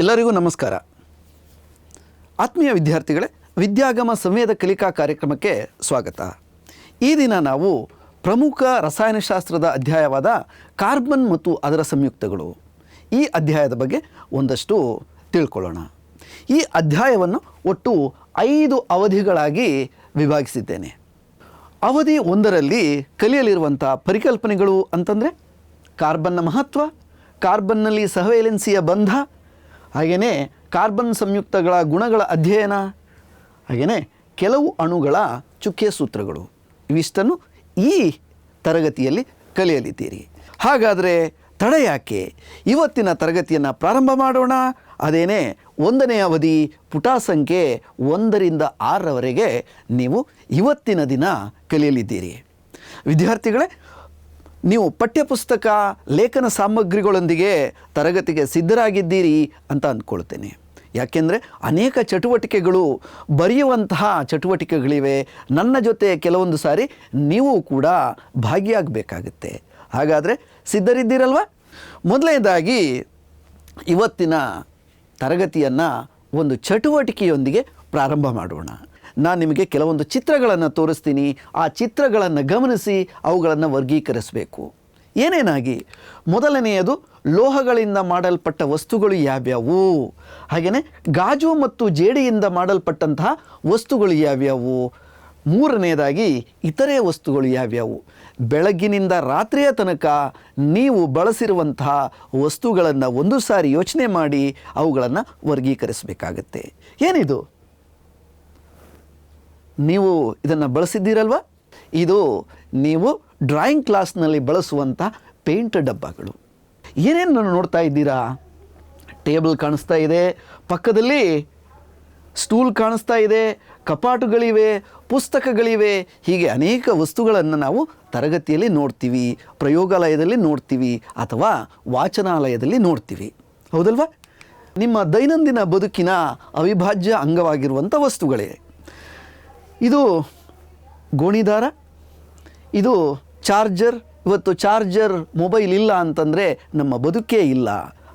ಎಲ್ಲರಿಗೂ ನಮಸ್ಕಾರ. ಆತ್ಮೀಯ ವಿದ್ಯಾರ್ಥಿಗಳೇ, ವಿದ್ಯಾಗಮ ಸಂವೇದ ಕಲಿಕಾ ಕಾರ್ಯಕ್ರಮಕ್ಕೆ ಸ್ವಾಗತ. ಈ ದಿನ ನಾವು ಪ್ರಮುಖ ರಸಾಯನಶಾಸ್ತ್ರದ ಅಧ್ಯಾಯವಾದ ಕಾರ್ಬನ್ ಮತ್ತು ಅದರ ಸಂಯುಕ್ತಗಳು ಈ ಅಧ್ಯಾಯದ ಬಗ್ಗೆ ಒಂದಷ್ಟು ತಿಳ್ಕೊಳ್ಳೋಣ. ಈ ಅಧ್ಯಾಯವನ್ನು ಒಟ್ಟು 5 ಅವಧಿಗಳಾಗಿ ವಿಭಾಗಿಸಿದ್ದೇನೆ. ಅವಧಿ 1ರಲ್ಲಿ ಕಲಿಯಲಿರುವಂಥ ಪರಿಕಲ್ಪನೆಗಳು ಅಂತಂದರೆ ಕಾರ್ಬನ್ನ ಮಹತ್ವ, ಕಾರ್ಬನ್ನಲ್ಲಿ ಸಹವೇಲೆನ್ಸಿಯ ಬಂಧ, ಹಾಗೆಯೇ ಕಾರ್ಬನ್ ಸಂಯುಕ್ತಗಳ ಗುಣಗಳ ಅಧ್ಯಯನ, ಹಾಗೆಯೇ ಕೆಲವು ಅಣುಗಳ ಚುಕ್ಕೆ ಸೂತ್ರಗಳು, ಇವಿಷ್ಟನ್ನು ಈ ತರಗತಿಯಲ್ಲಿ ಕಲಿಯಲಿದ್ದೀರಿ. ಹಾಗಾದರೆ ತಡ ಯಾಕೆ, ಇವತ್ತಿನ ತರಗತಿಯನ್ನು ಪ್ರಾರಂಭ ಮಾಡೋಣ. ಅದೇನೇ 1ನೇ ಅವಧಿ ಪುಟ ಸಂಖ್ಯೆ 1ರಿಂದ 6ರವರೆಗೆ ನೀವು ಇವತ್ತಿನ ದಿನ ಕಲಿಯಲಿದ್ದೀರಿ. ವಿದ್ಯಾರ್ಥಿಗಳೇ, ನೀವು ಪಠ್ಯಪುಸ್ತಕ ಲೇಖನ ಸಾಮಗ್ರಿಗಳೊಂದಿಗೆ ತರಗತಿಗೆ ಸಿದ್ಧರಾಗಿದ್ದೀರಿ ಅಂತ ಅಂದ್ಕೊಳ್ತೇನೆ. ಯಾಕೆಂದರೆ ಅನೇಕ ಚಟುವಟಿಕೆಗಳು, ಬರೆಯುವಂತಹ ಚಟುವಟಿಕೆಗಳಿವೆ. ನನ್ನ ಜೊತೆ ಕೆಲವೊಂದು ಸಾರಿ ನೀವು ಕೂಡ ಭಾಗಿಯಾಗಬೇಕಾಗುತ್ತೆ. ಹಾಗಾದರೆ ಸಿದ್ಧರಿದ್ದೀರಲ್ವ? ಮೊದಲನೇದಾಗಿ ಇವತ್ತಿನ ತರಗತಿಯನ್ನು ಒಂದು ಚಟುವಟಿಕೆಯೊಂದಿಗೆ ಪ್ರಾರಂಭ ಮಾಡೋಣ. ನಾನು ನಿಮಗೆ ಕೆಲವೊಂದು ಚಿತ್ರಗಳನ್ನು ತೋರಿಸ್ತೀನಿ. ಆ ಚಿತ್ರಗಳನ್ನು ಗಮನಿಸಿ ಅವುಗಳನ್ನು ವರ್ಗೀಕರಿಸಬೇಕು. ಏನೇನಾಗಿ? ಮೊದಲನೆಯದು ಲೋಹಗಳಿಂದ ಮಾಡಲ್ಪಟ್ಟ ವಸ್ತುಗಳು ಯಾವ್ಯಾವು, ಹಾಗೆಯೇ ಗಾಜು ಮತ್ತು ಜೇಡಿಯಿಂದ ಮಾಡಲ್ಪಟ್ಟಂತಹ ವಸ್ತುಗಳು ಯಾವ್ಯಾವು. 3ನೇದಾಗಿ ಇತರೆ ವಸ್ತುಗಳು ಯಾವ್ಯಾವು. ಬೆಳಗ್ಗಿನಿಂದ ರಾತ್ರಿಯ ತನಕ ನೀವು ಬಳಸಿರುವಂತಹ ವಸ್ತುಗಳನ್ನು ಒಂದು ಸಾರಿ ಯೋಚನೆ ಮಾಡಿ ಅವುಗಳನ್ನು ವರ್ಗೀಕರಿಸಬೇಕಾಗತ್ತೆ. ಏನಿದು? ನೀವು ಇದನ್ನು ಬಳಸಿದ್ದೀರಲ್ವ? ಇದು ನೀವು ಡ್ರಾಯಿಂಗ್ ಕ್ಲಾಸ್ನಲ್ಲಿ ಬಳಸುವಂಥ ಪೇಂಟ್ ಡಬ್ಬಗಳು. ಏನೇನು ನೋಡ್ತಾ ಇದ್ದೀರಾ? ಟೇಬಲ್ ಕಾಣಿಸ್ತಾ ಇದೆ, ಪಕ್ಕದಲ್ಲಿ ಸ್ಟೂಲ್ ಕಾಣಿಸ್ತಾ ಇದೆ, ಕಪಾಟುಗಳಿವೆ, ಪುಸ್ತಕಗಳಿವೆ. ಹೀಗೆ ಅನೇಕ ವಸ್ತುಗಳನ್ನು ನಾವು ತರಗತಿಯಲ್ಲಿ ನೋಡ್ತೀವಿ, ಪ್ರಯೋಗಾಲಯದಲ್ಲಿ ನೋಡ್ತೀವಿ, ಅಥವಾ ವಾಚನಾಲಯದಲ್ಲಿ ನೋಡ್ತೀವಿ. ಹೌದಲ್ವಾ? ನಿಮ್ಮ ದೈನಂದಿನ ಬದುಕಿನ ಅವಿಭಾಜ್ಯ ಅಂಗವಾಗಿರುವಂಥ ವಸ್ತುಗಳೇ. ಇದು ಗೋಣಿದಾರ, ಇದು ಚಾರ್ಜರ್. ಇವತ್ತು ಚಾರ್ಜರ್, ಮೊಬೈಲ್ ಇಲ್ಲ ಅಂತಂದರೆ ನಮ್ಮ ಬದುಕೇ ಇಲ್ಲ.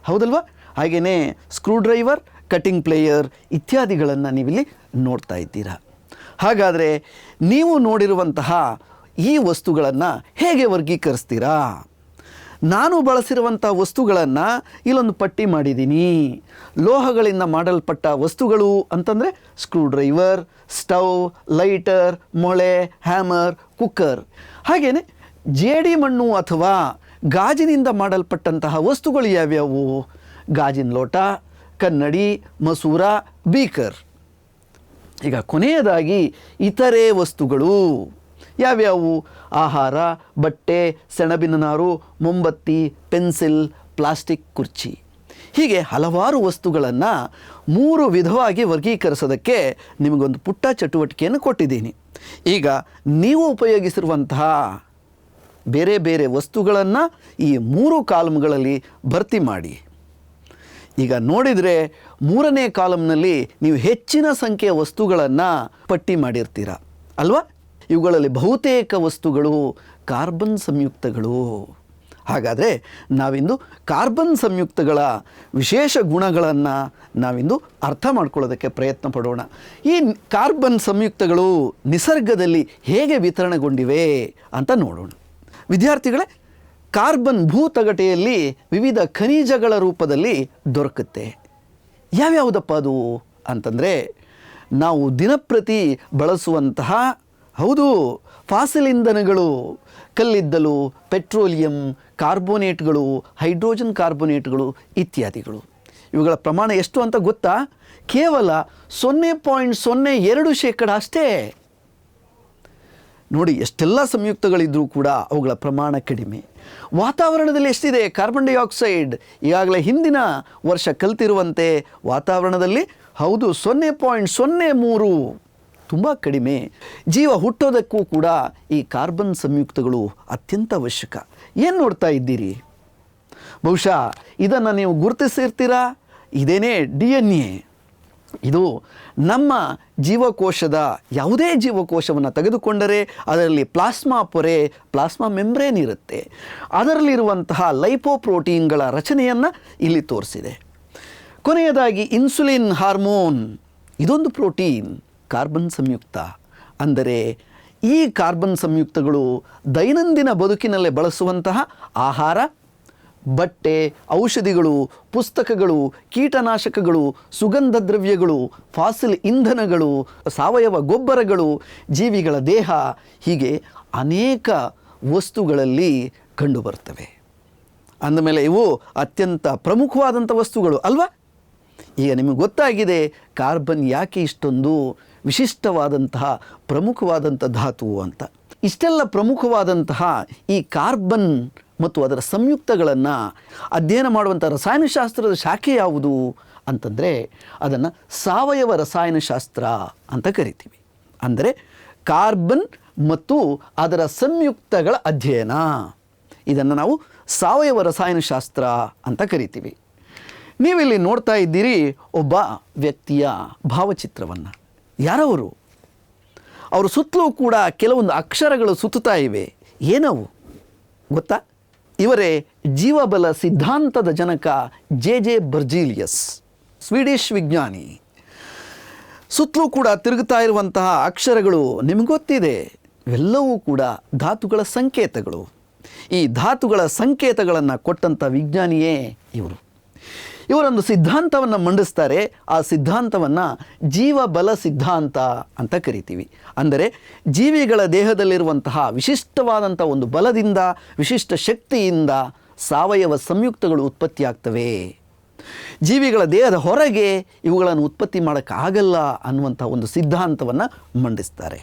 ಹೌದಲ್ವಾ? ಹಾಗೆಯೇ ಸ್ಕ್ರೂ ಡ್ರೈವರ್, ಕಟಿಂಗ್ ಪ್ಲೇಯರ್ ಇತ್ಯಾದಿಗಳನ್ನು ನೀವಿಲ್ಲಿ ನೋಡ್ತಾ ಇದ್ದೀರಾ. ಹಾಗಾದರೆ ನೀವು ನೋಡಿರುವಂತಹ ಈ ವಸ್ತುಗಳನ್ನು ಹೇಗೆ ವರ್ಗೀಕರಿಸ್ತೀರಾ? ನಾನು ಬಳಸಿರುವಂಥ ವಸ್ತುಗಳನ್ನು ಇಲ್ಲೊಂದು ಪಟ್ಟಿ ಮಾಡಿದ್ದೀನಿ. ಲೋಹಗಳಿಂದ ಮಾಡಲ್ಪಟ್ಟ ವಸ್ತುಗಳು ಅಂತಂದರೆ ಸ್ಕ್ರೂ ಡ್ರೈವರ್, ಸ್ಟವ್, ಲೈಟರ್, ಮೊಳೆ, ಹ್ಯಾಮರ್, ಕುಕ್ಕರ್. ಹಾಗೆಯೇ ಜೇಡಿ ಮಣ್ಣು ಅಥವಾ ಗಾಜಿನಿಂದ ಮಾಡಲ್ಪಟ್ಟಂತಹ ವಸ್ತುಗಳು ಯಾವ್ಯಾವು? ಗಾಜಿನ ಲೋಟ, ಕನ್ನಡಿ, ಮಸೂರ, ಬೀಕರ್. ಈಗ ಕೊನೆಯದಾಗಿ ಇತರೆ ವಸ್ತುಗಳು ಯಾವ್ಯಾವು? ಆಹಾರ, ಬಟ್ಟೆ, ಸೆಣಬಿನ ನಾರು, ಮೊಂಬತ್ತಿ, ಪೆನ್ಸಿಲ್, ಪ್ಲಾಸ್ಟಿಕ್ ಕುರ್ಚಿ. ಹೀಗೆ ಹಲವಾರು ವಸ್ತುಗಳನ್ನು 3 ವಿಧವಾಗಿ ವರ್ಗೀಕರಿಸೋದಕ್ಕೆ ನಿಮಗೊಂದು ಪುಟ್ಟ ಚಟುವಟಿಕೆಯನ್ನು ಕೊಟ್ಟಿದ್ದೀನಿ. ಈಗ ನೀವು ಉಪಯೋಗಿಸಿರುವಂತಹ ಬೇರೆ ಬೇರೆ ವಸ್ತುಗಳನ್ನು ಈ 3 ಕಾಲಮ್ಗಳಲ್ಲಿ ಭರ್ತಿ ಮಾಡಿ. ಈಗ ನೋಡಿದರೆ 3ನೇ ಕಾಲಮ್ನಲ್ಲಿ ನೀವು ಹೆಚ್ಚಿನ ಸಂಖ್ಯೆಯ ವಸ್ತುಗಳನ್ನು ಪಟ್ಟಿ ಮಾಡಿರ್ತೀರ ಅಲ್ವಾ? ಇವುಗಳಲ್ಲಿ ಬಹುತೇಕ ವಸ್ತುಗಳು ಕಾರ್ಬನ್ ಸಂಯುಕ್ತಗಳು. ಹಾಗಾದರೆ ನಾವಿಂದು ಕಾರ್ಬನ್ ಸಂಯುಕ್ತಗಳ ವಿಶೇಷ ಗುಣಗಳನ್ನು ನಾವಿಂದು ಅರ್ಥ ಮಾಡ್ಕೊಳ್ಳೋದಕ್ಕೆ ಪ್ರಯತ್ನ ಪಡೋಣ. ಈ ಕಾರ್ಬನ್ ಸಂಯುಕ್ತಗಳು ನಿಸರ್ಗದಲ್ಲಿ ಹೇಗೆ ವಿತರಣೆಗೊಂಡಿವೆ ಅಂತ ನೋಡೋಣ. ವಿದ್ಯಾರ್ಥಿಗಳೇ, ಕಾರ್ಬನ್ ಭೂತಗಟೆಯಲ್ಲಿ ವಿವಿಧ ಖನಿಜಗಳ ರೂಪದಲ್ಲಿ ದೊರಕುತ್ತೆ. ಯಾವ್ಯಾವುದಪ್ಪ ಅದು ಅಂತಂದರೆ, ನಾವು ದಿನಪ್ರತಿ ಬಳಸುವಂತಹ, ಹೌದು, ಫಾಸಿಲ್ ಇಂಧನಗಳು, ಕಲ್ಲಿದ್ದಲು, ಪೆಟ್ರೋಲಿಯಂ, ಕಾರ್ಬೋನೇಟ್ಗಳು, ಹೈಡ್ರೋಜನ್ ಕಾರ್ಬೋನೇಟ್ಗಳು ಇತ್ಯಾದಿಗಳು. ಇವುಗಳ ಪ್ರಮಾಣ ಎಷ್ಟು ಅಂತ ಗೊತ್ತಾ? ಕೇವಲ 0.02% ಅಷ್ಟೇ. ನೋಡಿ, ಎಷ್ಟೆಲ್ಲ ಸಂಯುಕ್ತಗಳಿದ್ದರೂ ಕೂಡ ಅವುಗಳ ಪ್ರಮಾಣ ಕಡಿಮೆ. ವಾತಾವರಣದಲ್ಲಿ ಎಷ್ಟಿದೆ? ಕಾರ್ಬನ್ ಡೈಆಕ್ಸೈಡ್ ಈಗಾಗಲೇ ಹಿಂದಿನ ವರ್ಷ ಕಲ್ತಿರುವಂತೆ ವಾತಾವರಣದಲ್ಲಿ, ಹೌದು, 0.03, ತುಂಬ ಕಡಿಮೆ. ಜೀವ ಹುಟ್ಟೋದಕ್ಕೂ ಕೂಡ ಈ ಕಾರ್ಬನ್ ಸಂಯುಕ್ತಗಳು ಅತ್ಯಂತ ಅವಶ್ಯಕ. ಏನು ನೋಡ್ತಾ ಇದ್ದೀರಿ? ಬಹುಶಃ ಇದನ್ನು ನೀವು ಗುರುತಿಸಿರ್ತೀರಾ. ಇದೇನೇ DNA. ಇದು ನಮ್ಮ ಜೀವಕೋಶದ ಯಾವುದೇ ಜೀವಕೋಶವನ್ನು ತೆಗೆದುಕೊಂಡರೆ ಅದರಲ್ಲಿ ಪ್ಲಾಸ್ಮಾ ಪೊರೆ, ಪ್ಲಾಸ್ಮಾ ಮೆಂಬ್ರೇನ್ ಇರುತ್ತೆ. ಅದರಲ್ಲಿರುವಂತಹ ಲೈಪೋಪ್ರೋಟೀನ್ಗಳ ರಚನೆಯನ್ನು ಇಲ್ಲಿ ತೋರಿಸಿದೆ. ಕೊನೆಯದಾಗಿ ಇನ್ಸುಲಿನ್ ಹಾರ್ಮೋನ್, ಇದೊಂದು ಪ್ರೋಟೀನ್, ಕಾರ್ಬನ್ ಸಂಯುಕ್ತ. ಅಂದರೆ ಈ ಕಾರ್ಬನ್ ಸಂಯುಕ್ತಗಳು ದೈನಂದಿನ ಬದುಕಿನಲ್ಲಿ ಬಳಸುವಂತಹ ಆಹಾರ, ಬಟ್ಟೆ, ಔಷಧಿಗಳು, ಪುಸ್ತಕಗಳು, ಕೀಟನಾಶಕಗಳು, ಸುಗಂಧ ದ್ರವ್ಯಗಳು, ಫಾಸಿಲ್ ಇಂಧನಗಳು, ಸಾವಯವ ಗೊಬ್ಬರಗಳು, ಜೀವಿಗಳ ದೇಹ, ಹೀಗೆ ಅನೇಕ ವಸ್ತುಗಳಲ್ಲಿ ಕಂಡುಬರ್ತವೆ. ಅಂದಮೇಲೆ ಇವು ಅತ್ಯಂತ ಪ್ರಮುಖವಾದಂಥ ವಸ್ತುಗಳು ಅಲ್ವಾ? ಈಗ ನಿಮಗೆ ಗೊತ್ತಾಗಿದೆ ಕಾರ್ಬನ್ ಯಾಕೆ ಇಷ್ಟೊಂದು ವಿಶಿಷ್ಟವಾದಂತಹ ಪ್ರಮುಖವಾದಂಥ ಧಾತು ಅಂತ. ಇಷ್ಟೆಲ್ಲ ಪ್ರಮುಖವಾದಂತಹ ಈ ಕಾರ್ಬನ್ ಮತ್ತು ಅದರ ಸಂಯುಕ್ತಗಳನ್ನು ಅಧ್ಯಯನ ಮಾಡುವಂಥ ರಸಾಯನಶಾಸ್ತ್ರದ ಶಾಖೆ ಯಾವುದು ಅಂತಂದರೆ ಅದನ್ನು ಸಾವಯವ ರಸಾಯನಶಾಸ್ತ್ರ ಅಂತ ಕರಿತೀವಿ. ಅಂದರೆ ಕಾರ್ಬನ್ ಮತ್ತು ಅದರ ಸಂಯುಕ್ತಗಳ ಅಧ್ಯಯನ, ಇದನ್ನು ನಾವು ಸಾವಯವ ರಸಾಯನಶಾಸ್ತ್ರ ಅಂತ ಕರಿತೀವಿ. ನೀವಿಲ್ಲಿ ನೋಡ್ತಾ ಇದ್ದೀರಿ ಒಬ್ಬ ವ್ಯಕ್ತಿಯ ಭಾವಚಿತ್ರವನ್ನು. ಯಾರವರು? ಅವರು ಸುತ್ತಲೂ ಕೂಡ ಕೆಲವೊಂದು ಅಕ್ಷರಗಳು ಸುತ್ತುತ್ತಾ ಇವೆ. ಏನವು ಗೊತ್ತಾ? ಇವರೇ ಜೀವಬಲ ಸಿದ್ಧಾಂತದ ಜನಕ ಜೆ ಬರ್ಜೀಲಿಯಸ್, ಸ್ವೀಡಿಷ್ ವಿಜ್ಞಾನಿ. ಸುತ್ತಲೂ ಕೂಡ ತಿರುಗುತ್ತಾ ಇರುವಂತಹ ಅಕ್ಷರಗಳು ನಿಮಗೆ ಗೊತ್ತಿದೆ, ಇವೆಲ್ಲವೂ ಕೂಡ ಧಾತುಗಳ ಸಂಕೇತಗಳು. ಈ ಧಾತುಗಳ ಸಂಕೇತಗಳನ್ನು ಕೊಟ್ಟಂಥ ವಿಜ್ಞಾನಿಯೇ ಇವರು. ಇವರೊಂದು ಸಿದ್ಧಾಂತವನ್ನು ಮಂಡಿಸ್ತಾರೆ. ಆ ಸಿದ್ಧಾಂತವನ್ನು ಜೀವಬಲ ಸಿದ್ಧಾಂತ ಅಂತ ಕರಿತೀವಿ. ಅಂದರೆ ಜೀವಿಗಳ ದೇಹದಲ್ಲಿರುವಂತಹ ವಿಶಿಷ್ಟವಾದಂಥ ಒಂದು ಬಲದಿಂದ, ವಿಶಿಷ್ಟ ಶಕ್ತಿಯಿಂದ ಸಾವಯವ ಸಂಯುಕ್ತಗಳು ಉತ್ಪತ್ತಿಯಾಗ್ತವೆ. ಜೀವಿಗಳ ದೇಹದ ಹೊರಗೆ ಇವುಗಳನ್ನು ಉತ್ಪತ್ತಿ ಮಾಡೋಕ್ಕಾಗಲ್ಲ ಅನ್ನುವಂಥ ಒಂದು ಸಿದ್ಧಾಂತವನ್ನು ಮಂಡಿಸ್ತಾರೆ.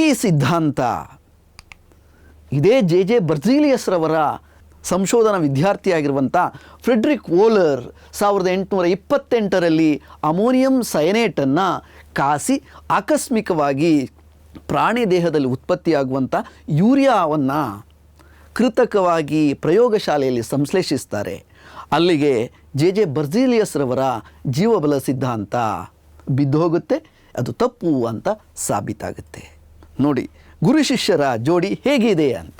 ಈ ಸಿದ್ಧಾಂತ ಇದೇ ಜೆ ಬರ್ಜೀಲಿಯಸ್ರವರ ಸಂಶೋಧನಾ ವಿದ್ಯಾರ್ಥಿಯಾಗಿರುವಂಥ ಫ್ರೆಡ್ರಿಕ್ ವೋಲರ್ 1828ರಲ್ಲಿ ಅಮೋನಿಯಂ ಸಯನೇಟನ್ನು ಕಾಸಿ ಆಕಸ್ಮಿಕವಾಗಿ ಪ್ರಾಣಿ ದೇಹದಲ್ಲಿ ಉತ್ಪತ್ತಿಯಾಗುವಂಥ ಯೂರಿಯಾವನ್ನು ಕೃತಕವಾಗಿ ಪ್ರಯೋಗಶಾಲೆಯಲ್ಲಿ ಸಂಶ್ಲೇಷಿಸ್ತಾರೆ. ಅಲ್ಲಿಗೆ ಜೆ ಬರ್ಜೀಲಿಯಸ್ರವರ ಜೀವಬಲ ಸಿದ್ಧಾಂತ ಬಿದ್ದೋಗುತ್ತೆ, ಅದು ತಪ್ಪು ಅಂತ ಸಾಬೀತಾಗುತ್ತೆ. ನೋಡಿ ಗುರು ಶಿಷ್ಯರ ಜೋಡಿ ಹೇಗಿದೆ ಅಂತ.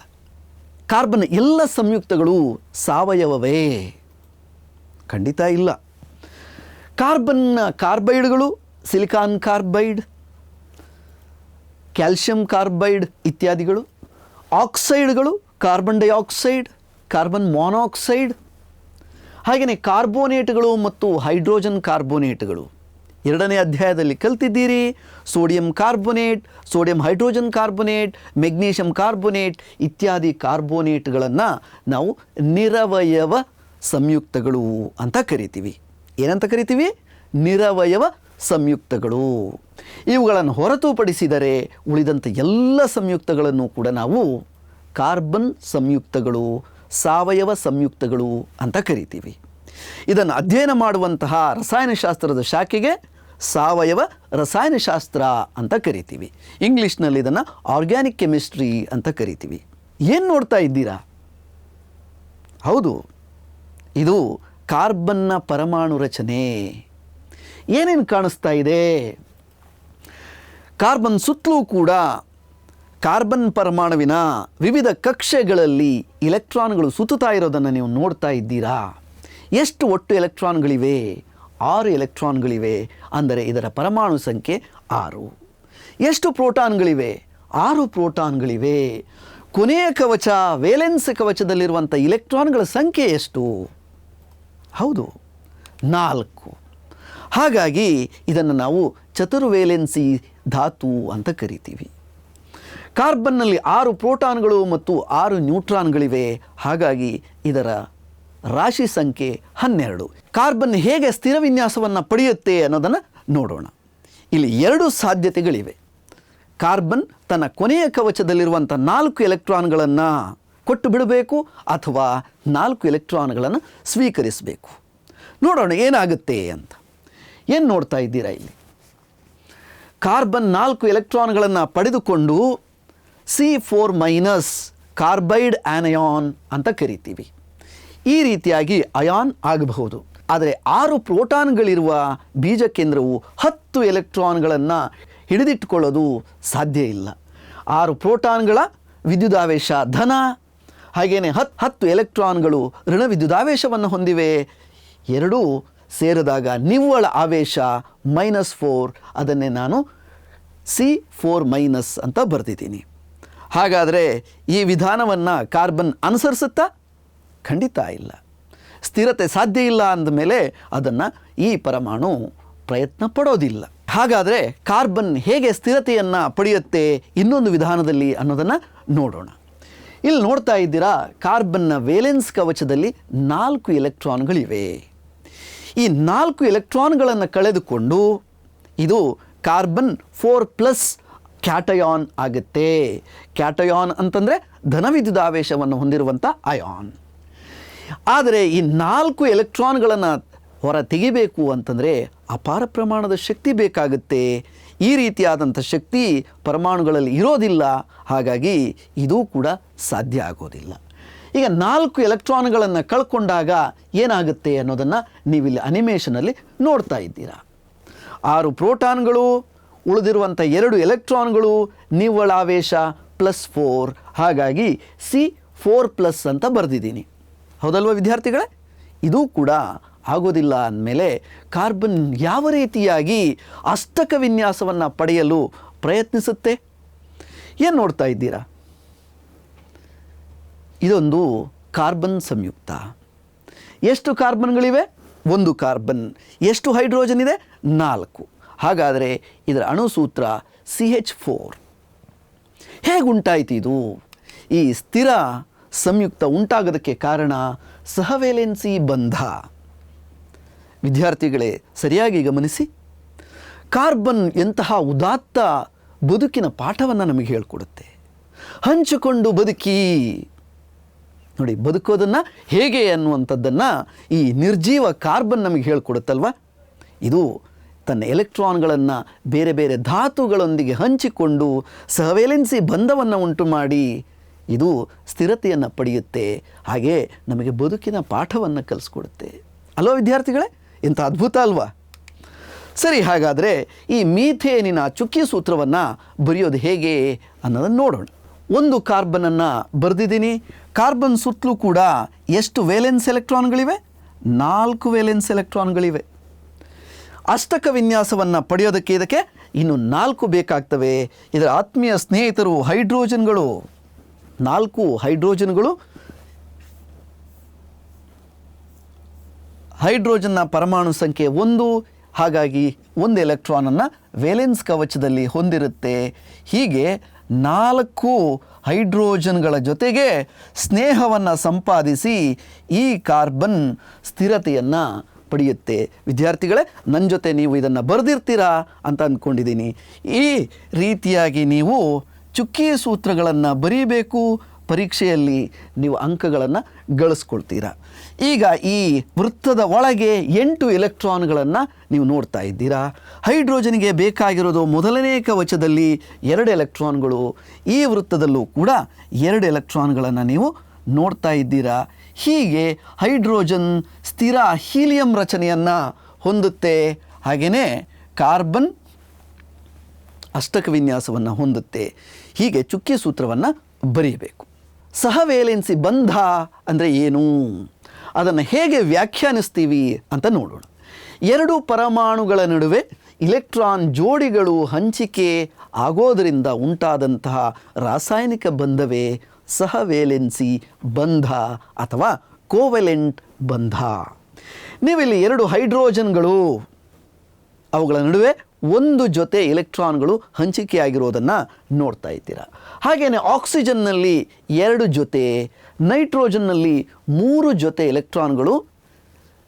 ಕಾರ್ಬನ್ ಎಲ್ಲ ಸಂಯುಕ್ತಗಳು ಸಾವಯವವೇ? ಖಂಡಿತ ಇಲ್ಲ. ಕಾರ್ಬನ್ನ ಕಾರ್ಬೈಡ್ಗಳು ಸಿಲಿಕಾನ್ ಕಾರ್ಬೈಡ್, ಕ್ಯಾಲ್ಶಿಯಂ ಕಾರ್ಬೈಡ್ ಇತ್ಯಾದಿಗಳು. ಆಕ್ಸೈಡ್ಗಳು ಕಾರ್ಬನ್ ಡೈಆಕ್ಸೈಡ್, ಕಾರ್ಬನ್ ಮಾನಾಕ್ಸೈಡ್, ಹಾಗೆಯೇ ಕಾರ್ಬೋನೇಟ್ಗಳು ಮತ್ತು ಹೈಡ್ರೋಜನ್ ಕಾರ್ಬೋನೇಟ್ಗಳು. 2ನೇ ಅಧ್ಯಾಯದಲ್ಲಿ ಕಲ್ತಿದ್ದೀರಿ. Sodium carbonate, sodium hydrogen carbonate, magnesium carbonate ಇತ್ಯಾದಿ ಕಾರ್ಬೋನೇಟ್ಗಳನ್ನು ನಾವು ನಿರವಯವ ಸಂಯುಕ್ತಗಳು ಅಂತ ಕರಿತೀವಿ. ಏನಂತ ಕರಿತೀವಿ? ನಿರವಯವ ಸಂಯುಕ್ತಗಳು. ಇವುಗಳನ್ನು ಹೊರತುಪಡಿಸಿದರೆ ಉಳಿದಂಥ ಎಲ್ಲ ಸಂಯುಕ್ತಗಳನ್ನು ಕೂಡ ನಾವು ಕಾರ್ಬನ್ ಸಂಯುಕ್ತಗಳು, ಸಾವಯವ ಸಂಯುಕ್ತಗಳು ಅಂತ ಕರಿತೀವಿ. ಇದನ್ನು ಅಧ್ಯಯನ ಮಾಡುವಂತಹ ರಸಾಯನಶಾಸ್ತ್ರದ ಶಾಖೆಗೆ ಸಾವಯವ ರಸಾಯನಶಾಸ್ತ್ರ ಅಂತ ಕರಿತೀವಿ. ಇಂಗ್ಲೀಷ್ನಲ್ಲಿ ಇದನ್ನು ಆರ್ಗ್ಯಾನಿಕ್ ಕೆಮಿಸ್ಟ್ರಿ ಅಂತ ಕರಿತೀವಿ. ಏನು ನೋಡ್ತಾ ಇದ್ದೀರಾ? ಹೌದು, ಇದು ಕಾರ್ಬನ್ನ ಪರಮಾಣು ರಚನೆ. ಏನೇನು ಕಾಣಿಸ್ತಾ ಇದೆ? ಕಾರ್ಬನ್ ಸುತ್ತಲೂ ಕೂಡ ಕಾರ್ಬನ್ ಪರಮಾಣುವಿನ ವಿವಿಧ ಕಕ್ಷೆಗಳಲ್ಲಿ ಇಲೆಕ್ಟ್ರಾನ್ಗಳು ಸುತ್ತುತ್ತಾ ಇರೋದನ್ನು ನೀವು ನೋಡ್ತಾ ಇದ್ದೀರಾ. ಎಷ್ಟು ಒಟ್ಟು ಎಲೆಕ್ಟ್ರಾನ್ಗಳಿವೆ? 6 ಎಲೆಕ್ಟ್ರಾನ್ಗಳಿವೆ. ಅಂದರೆ ಇದರ ಪರಮಾಣು ಸಂಖ್ಯೆ 6. ಎಷ್ಟು ಪ್ರೋಟಾನ್ಗಳಿವೆ? 6 ಪ್ರೋಟಾನ್ಗಳಿವೆ. ಕೊನೆಯ ಕವಚ ವೇಲೆನ್ಸ್ ಕವಚದಲ್ಲಿರುವಂಥ ಇಲೆಕ್ಟ್ರಾನ್ಗಳ ಸಂಖ್ಯೆ ಎಷ್ಟು? ಹೌದು, 4. ಹಾಗಾಗಿ ಇದನ್ನು ನಾವು ಚತುರ್ವೇಲೆನ್ಸಿ ಧಾತು ಅಂತ ಕರಿತೀವಿ. ಕಾರ್ಬನ್ನಲ್ಲಿ 6 ಪ್ರೋಟಾನ್ಗಳು ಮತ್ತು 6 ನ್ಯೂಟ್ರಾನ್ಗಳಿವೆ. ಹಾಗಾಗಿ ಇದರ ರಾಶಿ ಸಂಖ್ಯೆ 12. ಕಾರ್ಬನ್ ಹೇಗೆ ಸ್ಥಿರ ವಿನ್ಯಾಸವನ್ನು ಪಡೆಯುತ್ತೆ ಅನ್ನೋದನ್ನು ನೋಡೋಣ. ಇಲ್ಲಿ 2 ಸಾಧ್ಯತೆಗಳಿವೆ. ಕಾರ್ಬನ್ ತನ್ನ ಕೊನೆಯ ಕವಚದಲ್ಲಿರುವಂಥ 4 ಎಲೆಕ್ಟ್ರಾನ್ಗಳನ್ನು ಕೊಟ್ಟು ಬಿಡಬೇಕು ಅಥವಾ 4 ಎಲೆಕ್ಟ್ರಾನ್ಗಳನ್ನು ಸ್ವೀಕರಿಸಬೇಕು. ನೋಡೋಣ ಏನಾಗುತ್ತೆ ಅಂತ. ಏನು ನೋಡ್ತಾ ಇದ್ದೀರಾ ಇಲ್ಲಿ? ಕಾರ್ಬನ್ 4 ಎಲೆಕ್ಟ್ರಾನ್ಗಳನ್ನು ಪಡೆದುಕೊಂಡು C4- ಕಾರ್ಬೈಡ್ ಆನಯಾನ್ ಅಂತ ಕರಿತೀವಿ. ಈ ರೀತಿಯಾಗಿ ಅಯಾನ್ ಆಗಬಹುದು. ಆದರೆ 6 ಪ್ರೋಟಾನ್ಗಳಿರುವ ಬೀಜ ಕೇಂದ್ರವು 10 ಎಲೆಕ್ಟ್ರಾನ್ಗಳನ್ನು ಹಿಡಿದಿಟ್ಟುಕೊಳ್ಳೋದು ಸಾಧ್ಯ ಇಲ್ಲ. 6 ಪ್ರೋಟಾನ್ಗಳ ವಿದ್ಯುದಾವೇಶ ಧನ, ಹಾಗೆಯೇ 10 ಎಲೆಕ್ಟ್ರಾನ್ಗಳು ಋಣ ವಿದ್ಯುದಾವೇಶವನ್ನು ಹೊಂದಿವೆ. 2 ಸೇರಿದಾಗ ನಿವ್ವಳ ಆವೇಶ -4, ಅದನ್ನೇ ನಾನು C4- ಅಂತ ಬರೆದಿದ್ದೀನಿ. ಹಾಗಾದರೆ ಈ ವಿಧಾನವನ್ನು ಕಾರ್ಬನ್ ಅನುಸರಿಸುತ್ತಾ? ಖಂಡಿತ ಇಲ್ಲ. ಸ್ಥಿರತೆ ಸಾಧ್ಯ ಇಲ್ಲ ಅಂದಮೇಲೆ ಅದನ್ನು ಈ ಪರಮಾಣು ಪ್ರಯತ್ನ ಪಡೋದಿಲ್ಲ. ಹಾಗಾದರೆ ಕಾರ್ಬನ್ ಹೇಗೆ ಸ್ಥಿರತೆಯನ್ನು ಪಡೆಯುತ್ತೆ ಇನ್ನೊಂದು ವಿಧಾನದಲ್ಲಿ ಅನ್ನೋದನ್ನು ನೋಡೋಣ. ಇಲ್ಲಿ ನೋಡ್ತಾ ಇದ್ದೀರಾ, ಕಾರ್ಬನ್ನ ವೇಲೆನ್ಸ್ ಕವಚದಲ್ಲಿ 4 ಎಲೆಕ್ಟ್ರಾನ್ಗಳಿವೆ. ಈ 4 ಎಲೆಕ್ಟ್ರಾನ್ಗಳನ್ನು ಕಳೆದುಕೊಂಡು ಇದು ಕಾರ್ಬನ್ 4+ ಕ್ಯಾಟಯಾನ್ ಆಗುತ್ತೆ. ಕ್ಯಾಟಯಾನ್ ಅಂತಂದರೆ ಧನವಿದ್ಯುದಾವೇಶವನ್ನು ಹೊಂದಿರುವಂಥ ಅಯಾನ್. ಆದರೆ ಈ 4 ಎಲೆಕ್ಟ್ರಾನ್ಗಳನ್ನು ಹೊರ ತೆಗಿಬೇಕು ಅಂತಂದರೆ ಅಪಾರ ಪ್ರಮಾಣದ ಶಕ್ತಿ ಬೇಕಾಗುತ್ತೆ. ಈ ರೀತಿಯಾದಂಥ ಶಕ್ತಿ ಪರಮಾಣುಗಳಲ್ಲಿ ಇರೋದಿಲ್ಲ. ಹಾಗಾಗಿ ಇದೂ ಕೂಡ ಸಾಧ್ಯ ಆಗೋದಿಲ್ಲ. ಈಗ 4 ಎಲೆಕ್ಟ್ರಾನ್ಗಳನ್ನು ಕಳ್ಕೊಂಡಾಗ ಏನಾಗುತ್ತೆ ಅನ್ನೋದನ್ನು ನೀವಿಲ್ಲಿ ಅನಿಮೇಷನಲ್ಲಿ ನೋಡ್ತಾ ಇದ್ದೀರಾ. 6 ಪ್ರೋಟಾನ್ಗಳು, ಉಳಿದಿರುವಂಥ 2 ಎಲೆಕ್ಟ್ರಾನ್ಗಳು, ನಿವ್ವಳಾವೇಶ +4. ಹಾಗಾಗಿ C4+ ಅಂತ ಬರೆದಿದ್ದೀನಿ. ಹೌದಲ್ವ ವಿದ್ಯಾರ್ಥಿಗಳೇ? ಇದೂ ಕೂಡ ಆಗೋದಿಲ್ಲ ಅಂದಮೇಲೆ ಕಾರ್ಬನ್ ಯಾವ ರೀತಿಯಾಗಿ ಅಷ್ಟಕ ವಿನ್ಯಾಸವನ್ನು ಪಡೆಯಲು ಪ್ರಯತ್ನಿಸುತ್ತೆ? ಏನು ನೋಡ್ತಾ ಇದ್ದೀರಾ? ಇದೊಂದು ಕಾರ್ಬನ್ ಸಂಯುಕ್ತ. ಎಷ್ಟು ಕಾರ್ಬನ್ಗಳಿವೆ? 1 ಕಾರ್ಬನ್. ಎಷ್ಟು ಹೈಡ್ರೋಜನ್ ಇದೆ? 4. ಹಾಗಾದರೆ ಇದರ ಅಣುಸೂತ್ರ CH4. ಹೇಗುಂಟಾಯ್ತು ಇದು? ಈ ಸ್ಥಿರ ಸಂಯುಕ್ತ ಉಂಟಾಗೋದಕ್ಕೆ ಕಾರಣ ಸಹವೇಲೆನ್ಸಿ ಬಂಧ. ವಿದ್ಯಾರ್ಥಿಗಳೇ, ಸರಿಯಾಗಿ ಗಮನಿಸಿ. ಕಾರ್ಬನ್ ಎಂತಹ ಉದಾತ್ತ ಬದುಕಿನ ಪಾಠವನ್ನು ನಮಗೆ ಹೇಳಿಕೊಡುತ್ತೆ. ಹಂಚಿಕೊಂಡು ಬದುಕಿ. ನೋಡಿ, ಬದುಕೋದನ್ನು ಹೇಗೆ ಅನ್ನುವಂಥದ್ದನ್ನು ಈ ನಿರ್ಜೀವ ಕಾರ್ಬನ್ ನಮಗೆ ಹೇಳಿಕೊಡುತ್ತಲ್ವ. ಇದು ತನ್ನ ಎಲೆಕ್ಟ್ರಾನ್ಗಳನ್ನು ಬೇರೆ ಬೇರೆ ಧಾತುಗಳೊಂದಿಗೆ ಹಂಚಿಕೊಂಡು ಸಹವೇಲೆನ್ಸಿ ಬಂಧವನ್ನು ಉಂಟು ಮಾಡಿ ಇದು ಸ್ಥಿರತೆಯನ್ನು ಪಡೆಯುತ್ತೆ. ಹಾಗೆ ನಮಗೆ ಬದುಕಿನ ಪಾಠವನ್ನು ಕಲಿಸ್ಕೊಡುತ್ತೆ ಅಲ್ವಾ ವಿದ್ಯಾರ್ಥಿಗಳೇ? ಎಂಥ ಅದ್ಭುತ ಅಲ್ವಾ? ಸರಿ, ಹಾಗಾದರೆ ಈ ಮೀಥೇನಿನ ಚುಕ್ಕಿ ಸೂತ್ರವನ್ನು ಬರೆಯೋದು ಹೇಗೆ ಅನ್ನೋದನ್ನು ನೋಡೋಣ. 1 ಕಾರ್ಬನನ್ನು ಬರೆದಿದ್ದೀನಿ. ಕಾರ್ಬನ್ ಸುತ್ತಲೂ ಕೂಡ ಎಷ್ಟು ವೇಲೆನ್ಸ್ ಎಲೆಕ್ಟ್ರಾನ್ಗಳಿವೆ? 4 ವೇಲೆನ್ಸ್ ಎಲೆಕ್ಟ್ರಾನ್ಗಳಿವೆ. ಅಷ್ಟಕ ವಿನ್ಯಾಸವನ್ನು ಪಡೆಯೋದಕ್ಕೆ ಇದಕ್ಕೆ ಇನ್ನು 4 ಬೇಕಾಗ್ತವೆ. ಇದರ ಆತ್ಮೀಯ ಸ್ನೇಹಿತರು ಹೈಡ್ರೋಜನ್ಗಳು. 4 ಹೈಡ್ರೋಜನ್ಗಳು. ಹೈಡ್ರೋಜನ್ನ ಪರಮಾಣು ಸಂಖ್ಯೆ 1. ಹಾಗಾಗಿ 1 ಎಲೆಕ್ಟ್ರಾನನ್ನು ವೇಲೆನ್ಸ್ ಕವಚದಲ್ಲಿ ಹೊಂದಿರುತ್ತೆ. ಹೀಗೆ 4 ಹೈಡ್ರೋಜನ್ಗಳ ಜೊತೆಗೆ ಸ್ನೇಹವನ್ನು ಸಂಪಾದಿಸಿ ಈ ಕಾರ್ಬನ್ ಸ್ಥಿರತೆಯನ್ನು ಪಡೆಯುತ್ತೆ. ವಿದ್ಯಾರ್ಥಿಗಳೇ, ನನ್ನ ಜೊತೆ ನೀವು ಇದನ್ನು ಬರೆದಿರ್ತೀರಾ ಅಂತ ಅಂದ್ಕೊಂಡಿದ್ದೀನಿ. ಈ ರೀತಿಯಾಗಿ ನೀವು ಚುಕ್ಕಿ ಸೂತ್ರಗಳನ್ನು ಬರೀಬೇಕು. ಪರೀಕ್ಷೆಯಲ್ಲಿ ನೀವು ಅಂಕಗಳನ್ನು ಗಳಿಸ್ಕೊಳ್ತೀರಾ. ಈಗ ಈ ವೃತ್ತದ ಒಳಗೆ 8 ಎಲೆಕ್ಟ್ರಾನ್ಗಳನ್ನು ನೀವು ನೋಡ್ತಾ ಇದ್ದೀರಾ. ಹೈಡ್ರೋಜನ್ಗೆ ಬೇಕಾಗಿರೋದು ಮೊದಲನೇ ಕವಚದಲ್ಲಿ 2 ಎಲೆಕ್ಟ್ರಾನ್ಗಳು. ಈ ವೃತ್ತದಲ್ಲೂ ಕೂಡ 2 ಎಲೆಕ್ಟ್ರಾನ್ಗಳನ್ನು ನೀವು ನೋಡ್ತಾ ಇದ್ದೀರಾ. ಹೀಗೆ ಹೈಡ್ರೋಜನ್ ಸ್ಥಿರ ಹೀಲಿಯಂ ರಚನೆಯನ್ನು ಹೊಂದುತ್ತೆ. ಹಾಗೆಯೇ ಕಾರ್ಬನ್ ಅಷ್ಟಕ ವಿನ್ಯಾಸವನ್ನು ಹೊಂದುತ್ತೆ. ಹೀಗೆ ಚುಕ್ಕಿ ಸೂತ್ರವನ್ನು ಬರೆಯಬೇಕು. ಸಹವೇಲೆನ್ಸಿ ಬಂಧ ಅಂದರೆ ಏನು? ಅದನ್ನು ಹೇಗೆ ವ್ಯಾಖ್ಯಾನಿಸ್ತೀವಿ ಅಂತ ನೋಡೋಣ. 2 ಪರಮಾಣುಗಳ ನಡುವೆ ಇಲೆಕ್ಟ್ರಾನ್ ಜೋಡಿಗಳು ಹಂಚಿಕೆ ಆಗೋದರಿಂದ ಉಂಟಾದಂತಹ ರಾಸಾಯನಿಕ ಬಂಧವೇ ಸಹವೇಲೆನ್ಸಿ ಬಂಧ ಅಥವಾ ಕೋವೆಲೆಂಟ್ ಬಂಧ. ನೀವಿಲ್ಲಿ 2 ಹೈಡ್ರೋಜನ್ಗಳು, ಅವುಗಳ ನಡುವೆ 1 ಜೊತೆ ಎಲೆಕ್ಟ್ರಾನ್ಗಳು ಹಂಚಿಕೆಯಾಗಿರೋದನ್ನು ನೋಡ್ತಾ ಇದ್ದೀರಾ. ಹಾಗೆಯೇ ಆಕ್ಸಿಜನ್ನಲ್ಲಿ 2 ಜೊತೆ, ನೈಟ್ರೋಜನ್ನಲ್ಲಿ 3 ಜೊತೆ ಎಲೆಕ್ಟ್ರಾನ್ಗಳು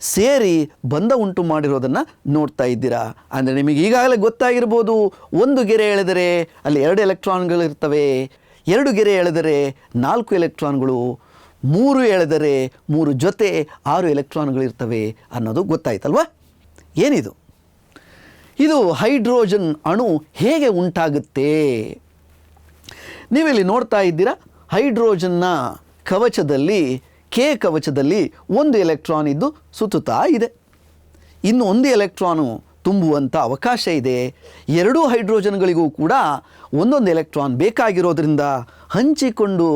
ಸೇರಿ ಬಂಧ ಉಂಟು ಮಾಡಿರೋದನ್ನು ನೋಡ್ತಾ ಇದ್ದೀರಾ. ಅಂದರೆ ನಿಮಗೆ ಈಗಾಗಲೇ ಗೊತ್ತಾಗಿರ್ಬೋದು, 1 ಗೆರೆ ಎಳೆದರೆ ಅಲ್ಲಿ 2 ಎಲೆಕ್ಟ್ರಾನ್ಗಳಿರ್ತವೆ, 2 ಗೆರೆ ಎಳೆದರೆ 4 ಎಲೆಕ್ಟ್ರಾನ್ಗಳು, 3 ಎಳೆದರೆ 3 ಜೊತೆ 6 ಎಲೆಕ್ಟ್ರಾನ್ಗಳಿರ್ತವೆ ಅನ್ನೋದು ಗೊತ್ತಾಯ್ತಲ್ವ? ಏನಿದು? ಇದು ಹೈಡ್ರೋಜನ್ ಅಣು ಹೇಗೆ ಉಂಟಾಗುತ್ತೆ? ನೀವಿಲ್ಲಿ ನೋಡ್ತಾ ಇದ್ದೀರಾ, ಹೈಡ್ರೋಜನ್ನ ಕವಚದಲ್ಲಿ ಕೆ ಕವಚದಲ್ಲಿ 1 ಎಲೆಕ್ಟ್ರಾನ್ ಇದ್ದು ಸುತ್ತುತ್ತಾ ಇದೆ. ಇನ್ನು 1 ಎಲೆಕ್ಟ್ರಾನು ತುಂಬುವಂಥ ಅವಕಾಶ ಇದೆ. 2 ಹೈಡ್ರೋಜನ್ಗಳಿಗೂ ಕೂಡ 1 ಎಲೆಕ್ಟ್ರಾನ್ ಬೇಕಾಗಿರೋದ್ರಿಂದ ಹಂಚಿಕೊಂಡು